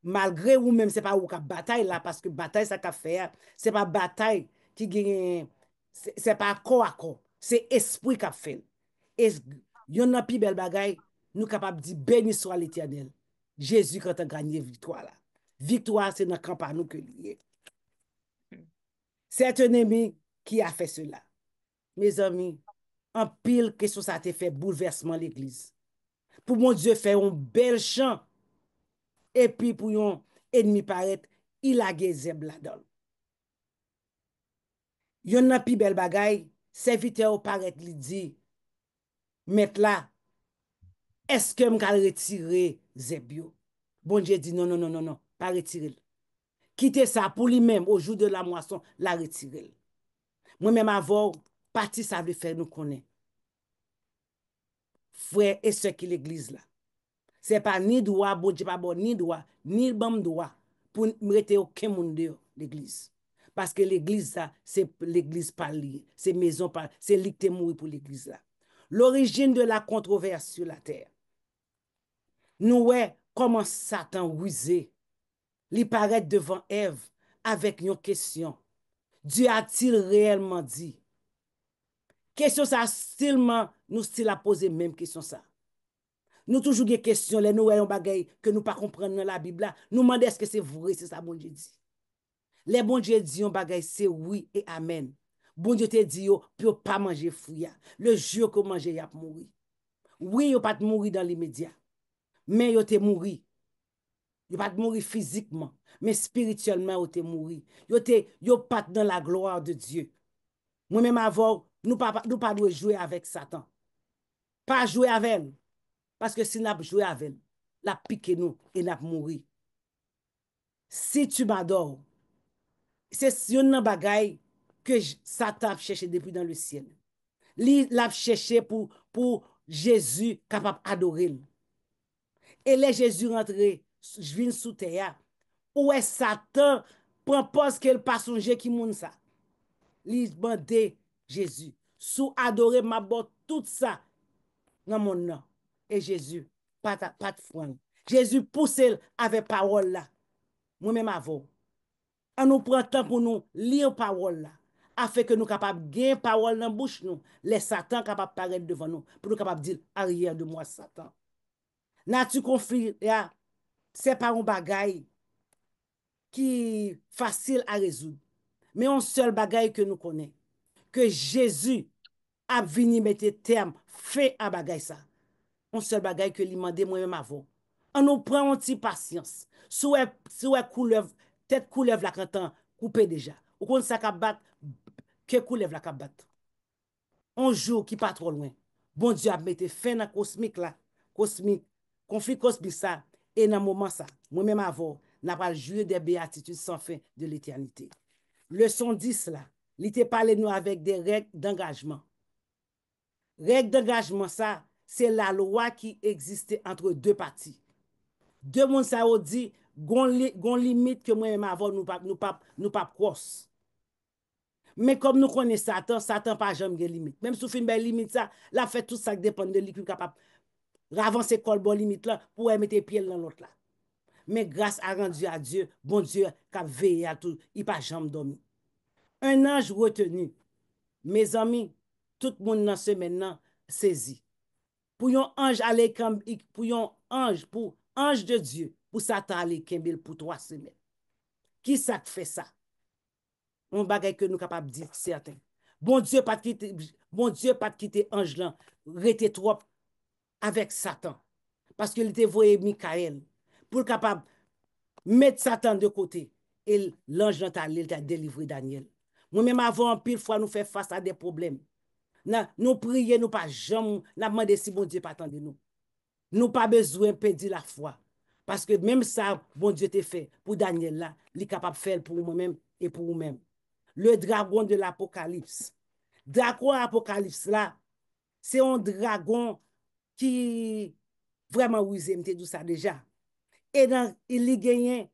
Malgré ou même c'est pas ou ka bataille là parce que bataille ça qu'a fait c'est pas bataille qui gagne c'est pas corps à corps, c'est esprit qu'a fait. Et yon nan pi belle bagaille nous capable dire béni soit l'Éternel. Jésus quand a gagné victoire là. Victoire c'est dans camp à nous que lié. C'est un ennemi qui a fait cela. Mes amis, en pile question ça a fait bouleversement l'église. Pour mon Dieu faire un bel chant et puis pour yon ennemi paraître, il a gezeb là-dedans. Yon nan pi bel bagay, serviteur paraît li dit, met là, est-ce que m'kal retire zeb yo? Bon Dieu dit non, non, non, non, non, pas retirer. Quittez ça pour lui-même au jour de la moisson, la retirer. Moi-même avant, parti ça veut faire nous connaître. Frère et sœur qui l'église là. C'est pas ni droit, bon Dieu pas bon, ni droit, ni bon droit pour m'rete aucun monde de l'église. Parce que l'église ça, c'est l'église par lié, c'est maison par, c'est lui qui est mort pour l'église là. L'origine de la controverse sur la terre. Nous ouais comment Satan rusé, il paraît devant Ève avec une question. Dieu a-t-il réellement dit? Question ça seulement nous style à poser même question ça. Nous toujours des questions, les nous voyons bagay que nous pas comprendre dans la Bible là. Nous demandons est-ce que c'est vrai, c'est ça bon Dieu dit. Les bon Dieu dit un bagay c'est oui et amen. Bon Dieu te dit yo pour pas manger fruit. Le jour que manger y a mourir. Oui, yo pas mourir dans l'immédiat. Mais yo te mourir. Yo pas mourir physiquement, mais spirituellement yo te mourir. Yo pas dans la gloire de Dieu. Moi-même avant, nous pas doit jouer avec Satan. Pas jouer avec elle. Parce que si nous joué avec elle, la pique nous et nous mourir. Si tu m'adores, c'est une bagaille que Satan a cherché depuis dans le ciel. Il l'a cherché pour Jésus capable d'adorer. Et les Jésus rentré, je viens sous terre, où est Satan propose qu'elle pas songer qui moun ça. Il demande Jésus, sous adorer ma botte tout ça dans mon nom. Et Jésus, pas de foi. Jésus pousse avec parole là. Moi-même avant. On nous prend temps pour nous lire parole là. Afin que nous capables de gagner parole dans la bouche nous. Les Satan capables de paraître devant nous. Pour nous capables de dire arrière de moi Satan. Nature conflit, c'est pas un bagaille qui est facile à résoudre. Mais un seul bagaille que nous connaissons. Que Jésus a vini mette terme, fait à bagay ça. On seul bagay que li mande moi-même avant. On nous prend un petit patience. Sou couleuvre, tête couleuvre la cantan, coupé déjà. Ou kon ça ka bat, que couleuvre la ka bat. Un jour qui pas trop loin. Bon Dieu a mette fin dans cosmique là, cosmique, conflit cosmique ça, et dans moment ça, moi-même avant, n'a pas joué des béatitudes sans fin de l'éternité. Leçon 10 là, il te parlé nous avec des règles d'engagement. Règles d'engagement ça, c'est la loi qui existait entre deux parties. Deux moun ça ou dit, gon limite que moi-même avant nous pas cross. Mais comme nous connaissons Satan pas jamais de limite. Même si fin belle limite ça, la fait tout ça qui dépend de lui qui capable avancer col bon limite là pour mettre pied dans l'autre là. Mais grâce à rendu à Dieu, bon Dieu qui a veillé à tout, il pas jamais dormi. Un ange retenu. Mes amis, tout le monde dans ce maintenant saisi. Pour un ange aller pour ange de Dieu, pour Satan aller kembel pour 3 semaines. Qui ça fait ça? On bagay que nous capable dire certain. Bon Dieu pas quitter ange là, rete trop avec Satan. Parce qu'il était voyé Michael pour capable mettre Satan de côté et l'ange là t'a délivré Daniel. Moi-même avant pile fois nous fait face à des problèmes. Nous prions, nous pas jamais, nous demandons si bon Dieu pas attendre nous. Nous pas besoin de perdre la foi. Parce que même ça, bon Dieu t'a fait pour Daniel là, il est capable de faire pour moi-même et pour vous-même. Le dragon de l'Apocalypse. Dragon Apocalypse là, c'est un dragon qui vraiment oui, j'aime tout ça déjà. Et il y gagne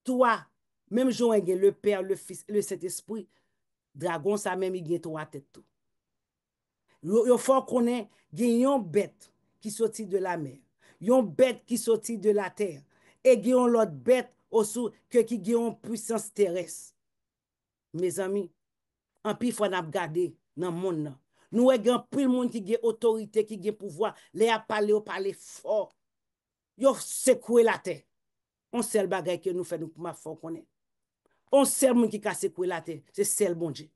toi, même Jean le Père, le Fils, le Saint-Esprit, dragon ça même il gagne 3 têtes tout. Il faut qu'on ait une bête qui sortit de la mer, une bête qui sortit de la terre, et une l'autre bête aussi qui a une puissance terrestre. Mes amis, en plus, il faut nous regarder dans le monde. Nous avons plus de monde qui a autorité, qui a pouvoir, les a parlé fort. Ils ont secoué la terre. On sait le bagage que nous faisons pour ma fort qu'on est. On sait le monde qui a secoué la terre, c'est celle bon Dieu.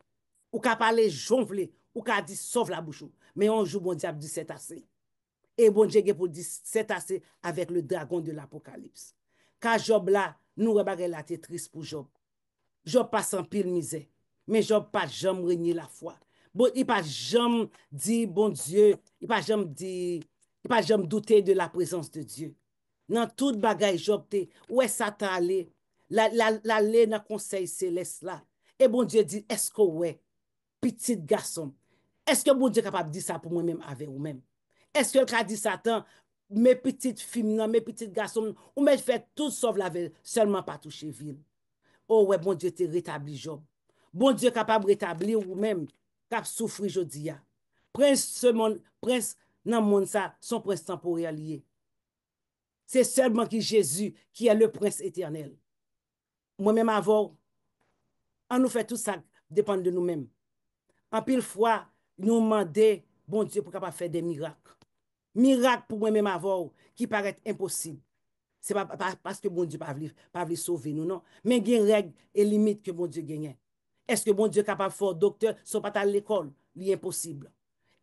Ou ka parler jonfler, ou ka dit sauve la bouche. Mais on joue bon diable dit c'est assez. Et bon Dieu pour dire c'est assez avec le dragon de l'Apocalypse. Car Job là, nous regarder la tête triste pour Job. Job passe en pile misère, mais Job pas jamais renier la foi. Bon, il pas jamais dit bon Dieu, il pas jamais douter de la présence de Dieu. Dans toute bagaille Job te, où est Satan allé, la dans conseil céleste là. Et bon Dieu dit est-ce que ouais, petit garçon, est-ce que bon Dieu est capable de dire ça pour moi-même avec vous-même? Est-ce que a dit Satan, mes petites filles, mes petits garçons, ou me fait tout sauf la veille, seulement pas toucher ville. Oh ouais, bon Dieu te rétabli Job. Bon Dieu capable de rétablir vous-même, cap souffrir jodi a. Prince dans monde ça, son prince temporaire lié. C'est seulement qui Jésus qui est le prince éternel. Moi-même avant, on nous fait tout ça dépend de nous-mêmes. En pile fois, nous demandons, bon Dieu, pour capable faire des miracles. Miracles pour moi-même avant, qui paraissent impossibles. Ce n'est pas parce que bon Dieu pas veut sauver nous, non. Mais il y a des règles et limites que bon Dieu gagne. Est-ce que bon Dieu est capable de faire docteur, son pas à l'école? C'est impossible.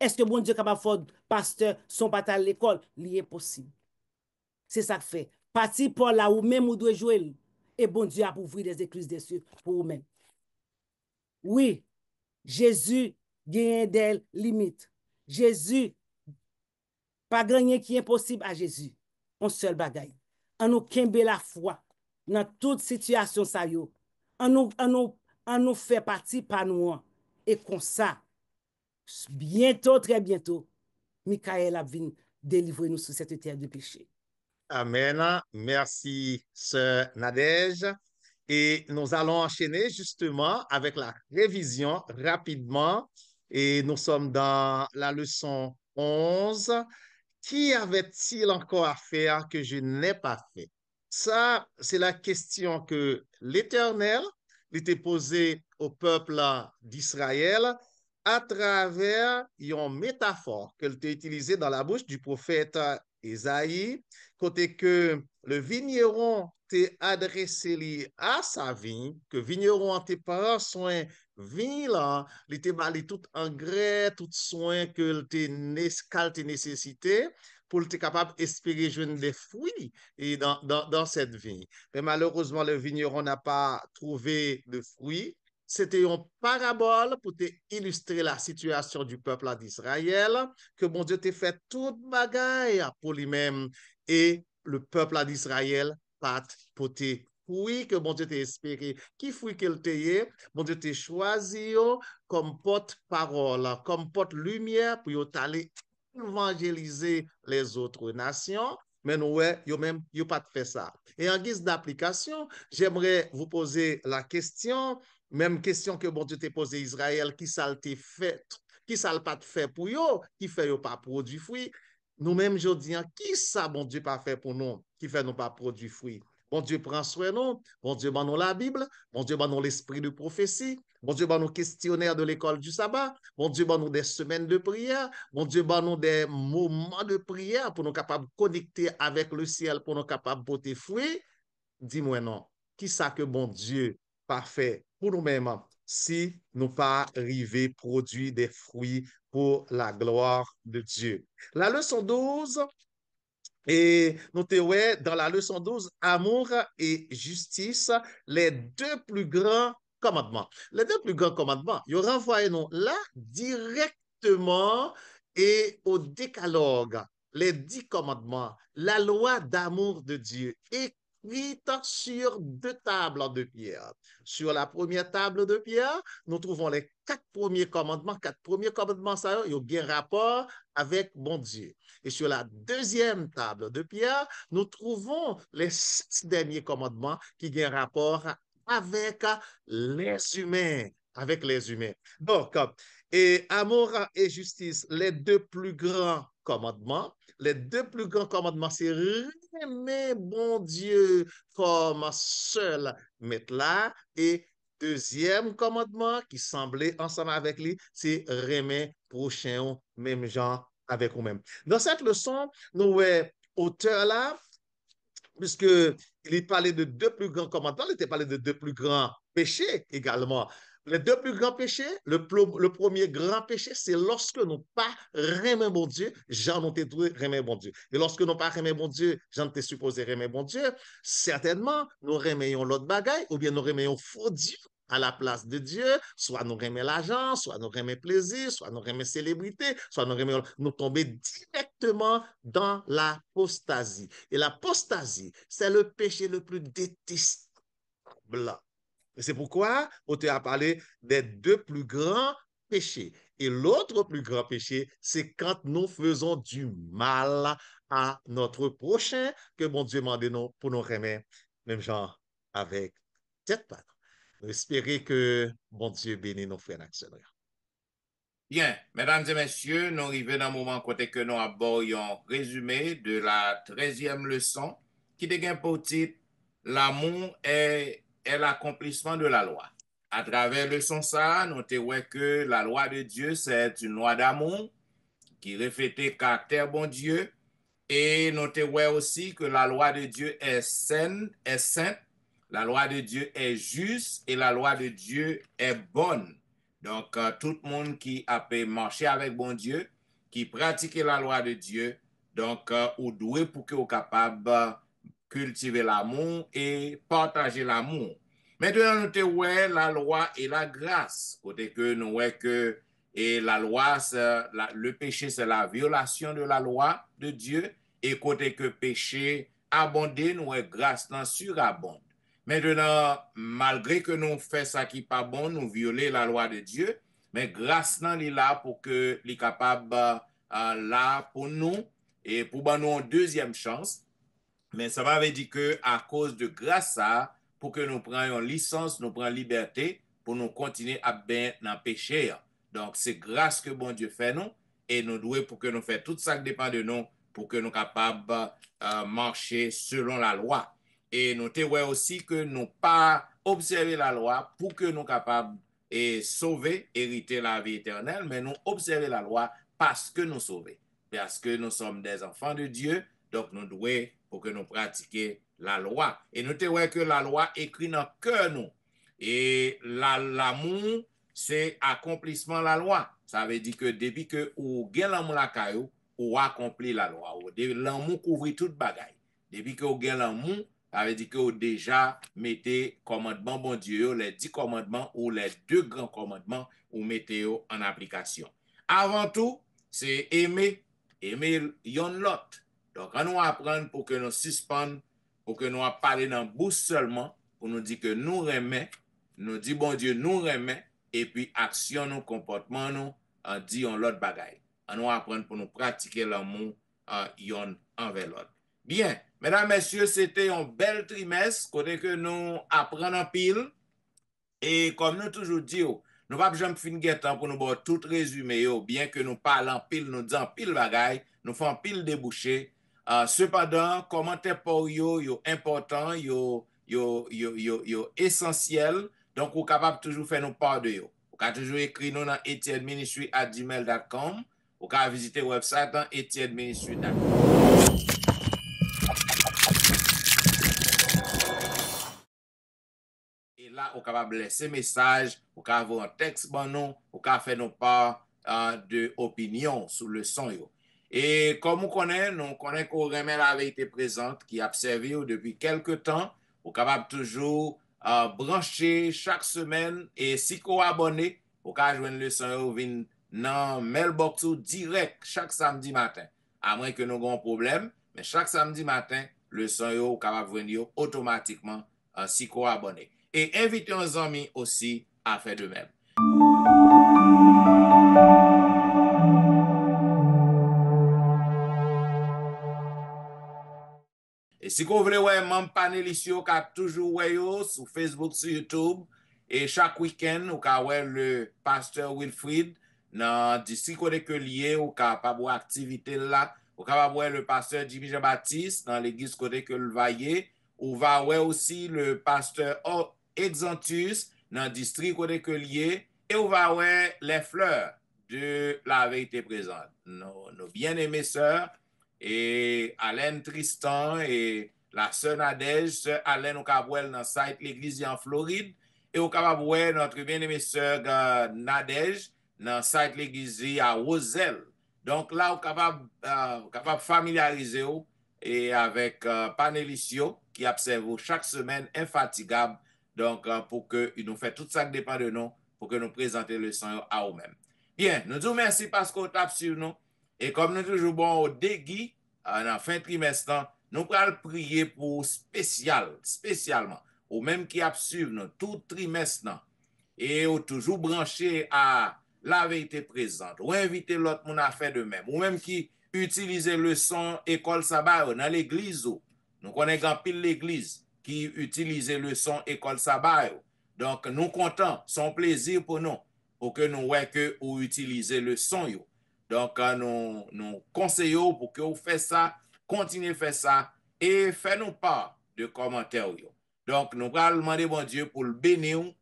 Est-ce que bon Dieu est capable de faire pasteur, son pas à l'école? C'est impossible. C'est ça que fait. Parti pour là où même vous devez jouer. Et bon Dieu a ouvrir des écluses des cieux pour vous-même. Oui, Jésus gagne des limites. Jésus, pas gagner qui est impossible à Jésus. Un seul bagaille. On nous kembe la foi dans toute situation ça yo. On nous fait partie par nous. Et comme ça, bientôt, très bientôt, Michael a venu délivrer nous sur cette terre de péché. Amen. Merci, sœur Nadège. Et nous allons enchaîner justement avec la révision rapidement. Et nous sommes dans la leçon 11. Qu'y avait-il encore à faire que je n'ai pas fait? Ça, c'est la question que l'Éternel était posée au peuple d'Israël à travers une métaphore qu'elle a utilisée dans la bouche du prophète Ésaïe, côté que le vigneron t'est adressé li à sa vigne, que vigneron te prend soin vigne là, il te bali tout engrais, tout soin que te nécessité pour te capable d'espérer joindre des fruits et dans cette vigne. Mais malheureusement, le vigneron n'a pas trouvé de fruits. C'était une parabole pour te illustrer la situation du peuple d'Israël, que bon Dieu t'a fait toute bagaille pour lui-même et le peuple d'Israël pas pour te fruits que bon Dieu t'a espéré. Qui fruit qu'il t'a bon Dieu t'a choisi comme porte-parole, comme porte-lumière pour t'aller évangéliser les autres nations. Mais nous, ouais, yo même, yo pas fait ça. Et en guise d'application, j'aimerais vous poser la question, même question que bon Dieu t'a posé Israël, qui ça t'a fait, qui ça le pas fait pour yo, qui fait yo pas produit fruit. Nous-mêmes, je dis, qui ça bon Dieu pas fait pour nous, qui fait nous pas produit fruit. Bon Dieu prend soin de nous, bon Dieu ban nous la Bible, bon Dieu ban nous l'esprit de prophétie, bon Dieu ban nous questionnaire de l'école du sabbat, bon Dieu ban nous des semaines de prière, bon Dieu ban nous des moments de prière pour nous capables de connecter avec le ciel, pour nous capables de porter fruit. Dis-moi non, qui ça que bon Dieu pas fait pour nous-mêmes si nous pas arriver produire des fruits pour la gloire de Dieu. La leçon 12, et notez, ouais, dans la leçon 12, amour et justice, les deux plus grands commandements. Les deux plus grands commandements, ils renvoient nous là directement et au décalogue, les 10 commandements, la loi d'amour de Dieu, écrite sur 2 tables de pierre. Sur la première table de pierre, nous trouvons les 4 premiers commandements. 4 premiers commandements, ça, ils ont bien rapport avec bon Dieu. Et sur la deuxième table de pierre, nous trouvons les 6 derniers commandements qui ont rapport avec les humains. Avec les humains. Donc, et amour et justice, les deux plus grands commandements. Les deux plus grands commandements, c'est aimer bon Dieu comme seul maître là. Et deuxième commandement qui semblait ensemble avec lui, c'est aimer prochain, même genre avec vous-même. Dans cette leçon, nous, auteur là, puisque il parlait de 2 plus grands commandements, il était parlé de 2 plus grands péchés également. Les 2 plus grands péchés, le premier grand péché, c'est lorsque nous pas remet bon Dieu, j'en ai trouvé remet bon Dieu. Et lorsque nous pas remet bon Dieu, j'en ai supposé remet bon Dieu, certainement, nous remettons l'autre bagaille, ou bien nous remettons faux Dieu à la place de Dieu, soit nous remet l'argent, soit nous remet plaisir, soit nous remet célébrité, soit nous tomber directement dans l'apostasie. Et l'apostasie, c'est le péché le plus détestable. Et c'est pourquoi on t'a parlé des 2 plus grands péchés. Et l'autre plus grand péché, c'est quand nous faisons du mal à notre prochain, que bon Dieu m'a dit nous pour nous remettre, même genre avec tête pas. Espérer que bon Dieu bénisse nos frères et Bien, mesdames et messieurs, nous arrivons dans un moment côté que nous abordons résumé de la 13e leçon qui dégaine pour titre l'amour est l'accomplissement de la loi. À travers leçon ça, nous avons que la loi de Dieu, c'est une loi d'amour qui reflète le caractère bon Dieu. Et nous avons aussi que la loi de Dieu est sainte, la loi de Dieu est juste et la loi de Dieu est bonne. Donc, tout le monde qui a pu marcher avec bon Dieu, qui pratique la loi de Dieu, donc, ou doué pour que vous capable de cultiver l'amour et partager l'amour. Maintenant, nous avons la loi et la grâce. Côté que nous voyons que et la loi, le péché, c'est la violation de la loi de Dieu. Et côté que péché abondé, nous avons grâce dans surabonde. Maintenant, malgré que nous faisons ça qui n'est pas bon, nous violons la loi de Dieu, mais grâce nan li là pour que li capable là pour nous et pour nous une deuxième chance. Mais ça va dire que à cause de grâce ça, pour que nous prenions licence, nous prenions liberté pour nous continuer à bien dans le péché. Donc c'est grâce que bon Dieu fait nous et nous devons pour que nous fassions tout ça qui dépend de nous pour que nous capables marcher selon la loi. Et nous devons aussi que nous pas observer la loi pour que nous capables et sauver, hériter la vie éternelle, mais nous observer la loi parce que nous sauver. Parce que nous sommes des enfants de Dieu, Donc, nous devons pour que nous pratiquions la loi. Et nous te que la loi écrit dans le cœur nous. Et l'amour, c'est accomplissement de la loi. Ça veut dire que depuis que vous avez l'amour la caillou, vous accompli la loi. L'amour couvre toute bagaille. Depuis que vous avez l'amour, ça veut dire que vous déjà mettez commandement bon Dieu, les 10 commandements ou les 2 grands commandements, vous mettez en application. Avant tout, c'est aimer yon l'autre. Donc, on nous apprendre pour que nous suspendons, pour que nous parler dans la bouche seulement, pour nous dire que nous aimons, nous dit bon Dieu, nous aimons, et puis action, nous, comportement, nous, dit on l'autre bagaille. On nous apprendre pour nous pratiquer l'amour yon envers l'autre. Bien, mesdames, messieurs, c'était un bel trimestre, côté que nous apprenons en pile, et comme nous toujours dit, nous ne pouvons jamais finir temps pour nous voir tout résumé, bien que nous parlons pile, nous disons pile bagaille, nous faisons pile débouché. Cependant, commentaire pour yo important, yo essentiel. Donc, vous êtes capable toujours faire nos part de yo. Vous pouvez toujours écrire nous dans etienneministry@gmail.com. Vous pouvez visiter le website dans etienneministry.com. Et là, vous êtes capable de laisser message, vous pouvez avoir un texte bon nous, vous pouvez faire nos part de opinion sur le son yo. Et comme nous connaissons qu'on remet la vérité présente qui a servi depuis quelques temps. Vous êtes capable toujours brancher chaque semaine. Et si vous êtes abonné, vous pouvez joindre le son dans mailbox direct chaque samedi matin. À moins que nous ayons un problème, mais chaque samedi matin, le son vous êtes capable de venir automatiquement si vous êtes abonné. Et invitez nos amis aussi à faire de même. Et si vous voulez, même panélistes qui a toujours sur Facebook, sur YouTube, et chaque week-end, vous avez le pasteur Wilfried dans le district de Quelier, vous avez une activité là, vous avez le pasteur Jimmy Jean-Baptiste dans l'église côté que le Vaillé, vous avez aussi le pasteur Exantus dans le district de Quelier, et vous avez les fleurs de la vérité présente. Nos bien-aimés sœurs, et Alain Tristan et la sœur Nadège, sœur Alain Okabouel dans site l'église en Floride, et Okabouel notre bien-aimée sœur Nadège dans site l'église à Roselle. Donc là, on est capable familiariser et avec panélisio qui observe chaque semaine infatigable. Donc, pour que nous fait tout ça qui dépend de nous, pour que nous présenter le son à nous-mêmes. Bien, nous disons merci parce qu'on tape sur nous. Et comme nous toujours bon au dégui, dans la fin trimestre, nous allons prier pour spécialement, ou même qui a suivi nous tout trimestre, et ou toujours branché à la vérité présente, ou inviter l'autre monde à faire de même, ou même qui utilise le son école sabbat dans l'église. Nous connaissons pile l'église qui utilise le son école sabbat. Donc, nous comptons, son plaisir pour nous, pour que nous voyons que vous utilisez le son. Donc, nous conseillons pour que vous fassiez ça, continuez à faire ça, et faites-nous part de commentaires. Donc, nous allons demander bon Dieu pour le bénir.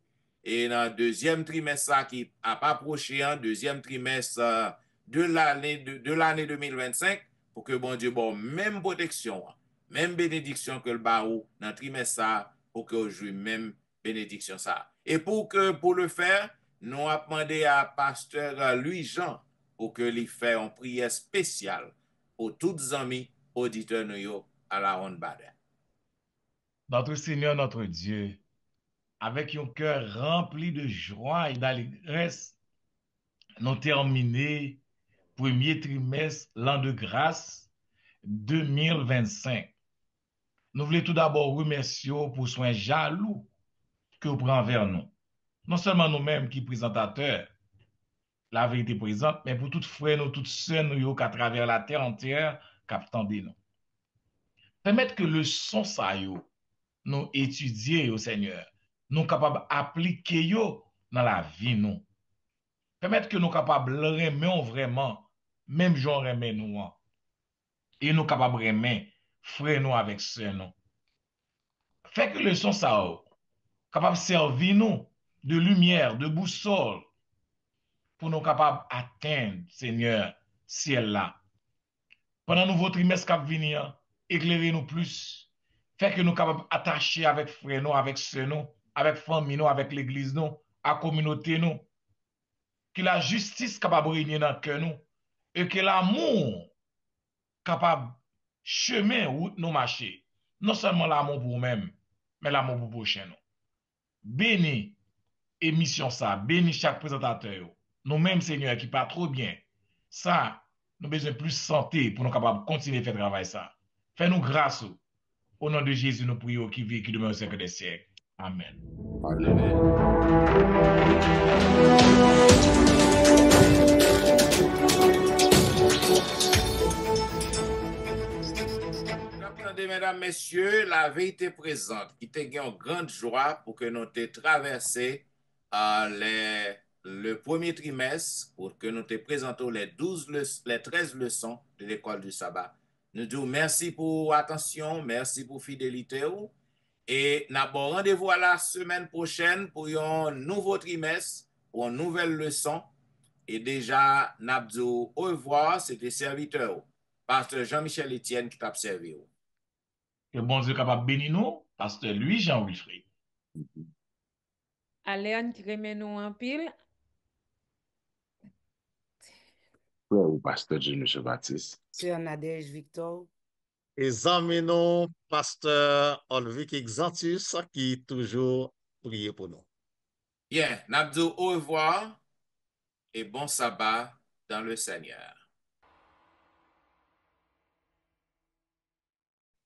Et dans le deuxième trimestre qui a approché, deuxième trimestre de l'année 2025, pour que bon Dieu bon même protection, même bénédiction que le barreau dans le trimestre pour que vous jouiez même bénédiction ça. Et pour le faire, nous avons demandé à pasteur Louis-Jean pour que lui fasse une prière spéciale pour tous les amis auditeurs nous à la ronde Baden. Notre Seigneur, notre Dieu, avec un cœur rempli de joie et d'allégresse, nous terminons premier trimestre l'an de grâce 2025. Nous voulons tout d'abord remercier pour soin jaloux que vous prenez envers nous. Non seulement nous-mêmes qui présentateurs, la vérité présente, mais pour toutes frères, nous, toutes sœurs, nous, qu'à travers la terre entière, qu'attendez nous. Permettre que le son ça nous étudier au Seigneur, nous capables d'appliquer yo dans la vie nous. Permettre que nous capables de aimer vraiment, même genre aimer nous. Et nous capables d'aimer frère nous avec sœur nous. Fait que le son ça capable de servir nous de lumière, de boussole pour nous capables d'atteindre, Seigneur, ciel là. Pendant nouveau trimestre qui venir, éclairer nous plus. Fait que nous capables attacher avec frères nous, avec sœurs nous, avec famille nous, avec l'église nous, à communauté nous. Que la justice capable de régner dans le cœur nous. Et que l'amour capable chemin où nous marcher. Non seulement l'amour pour nous-mêmes, mais l'amour pour prochain nous. Béni émission ça, béni chaque présentateur. Nous-mêmes, Seigneur, qui pas trop bien. Ça, nous besoin plus santé pour nous capables de continuer à faire travail ça. Fais-nous grâce. Au nom de Jésus, nous prions qui vit, qui demeure au siècle des siècles. Amen. Attendez, mesdames, messieurs, la vérité présente qui te gagne en grande joie pour que nous te traversé le premier trimestre, pour que nous te présentons les 13 leçons de l'école du sabbat. Nous disons merci pour attention, merci pour fidélité. Et nous avons rendez-vous à la semaine prochaine pour un nouveau trimestre, pour une nouvelle leçon. Et déjà, nous avons dit au revoir, c'était serviteur, pasteur Jean-Michel Etienne qui t'a servi. Que bon Dieu capable bénir nous, pasteur Louis Jean Wilfrid. Allez, Anne, qui remet nous en pile. Frère pasteur Jean Baptiste. Sœur Nadège Victor. Et non, pasteur Olvic Exantus, qui toujours prie pour nous. Bien, nous avons dit au revoir et bon sabbat dans le Seigneur.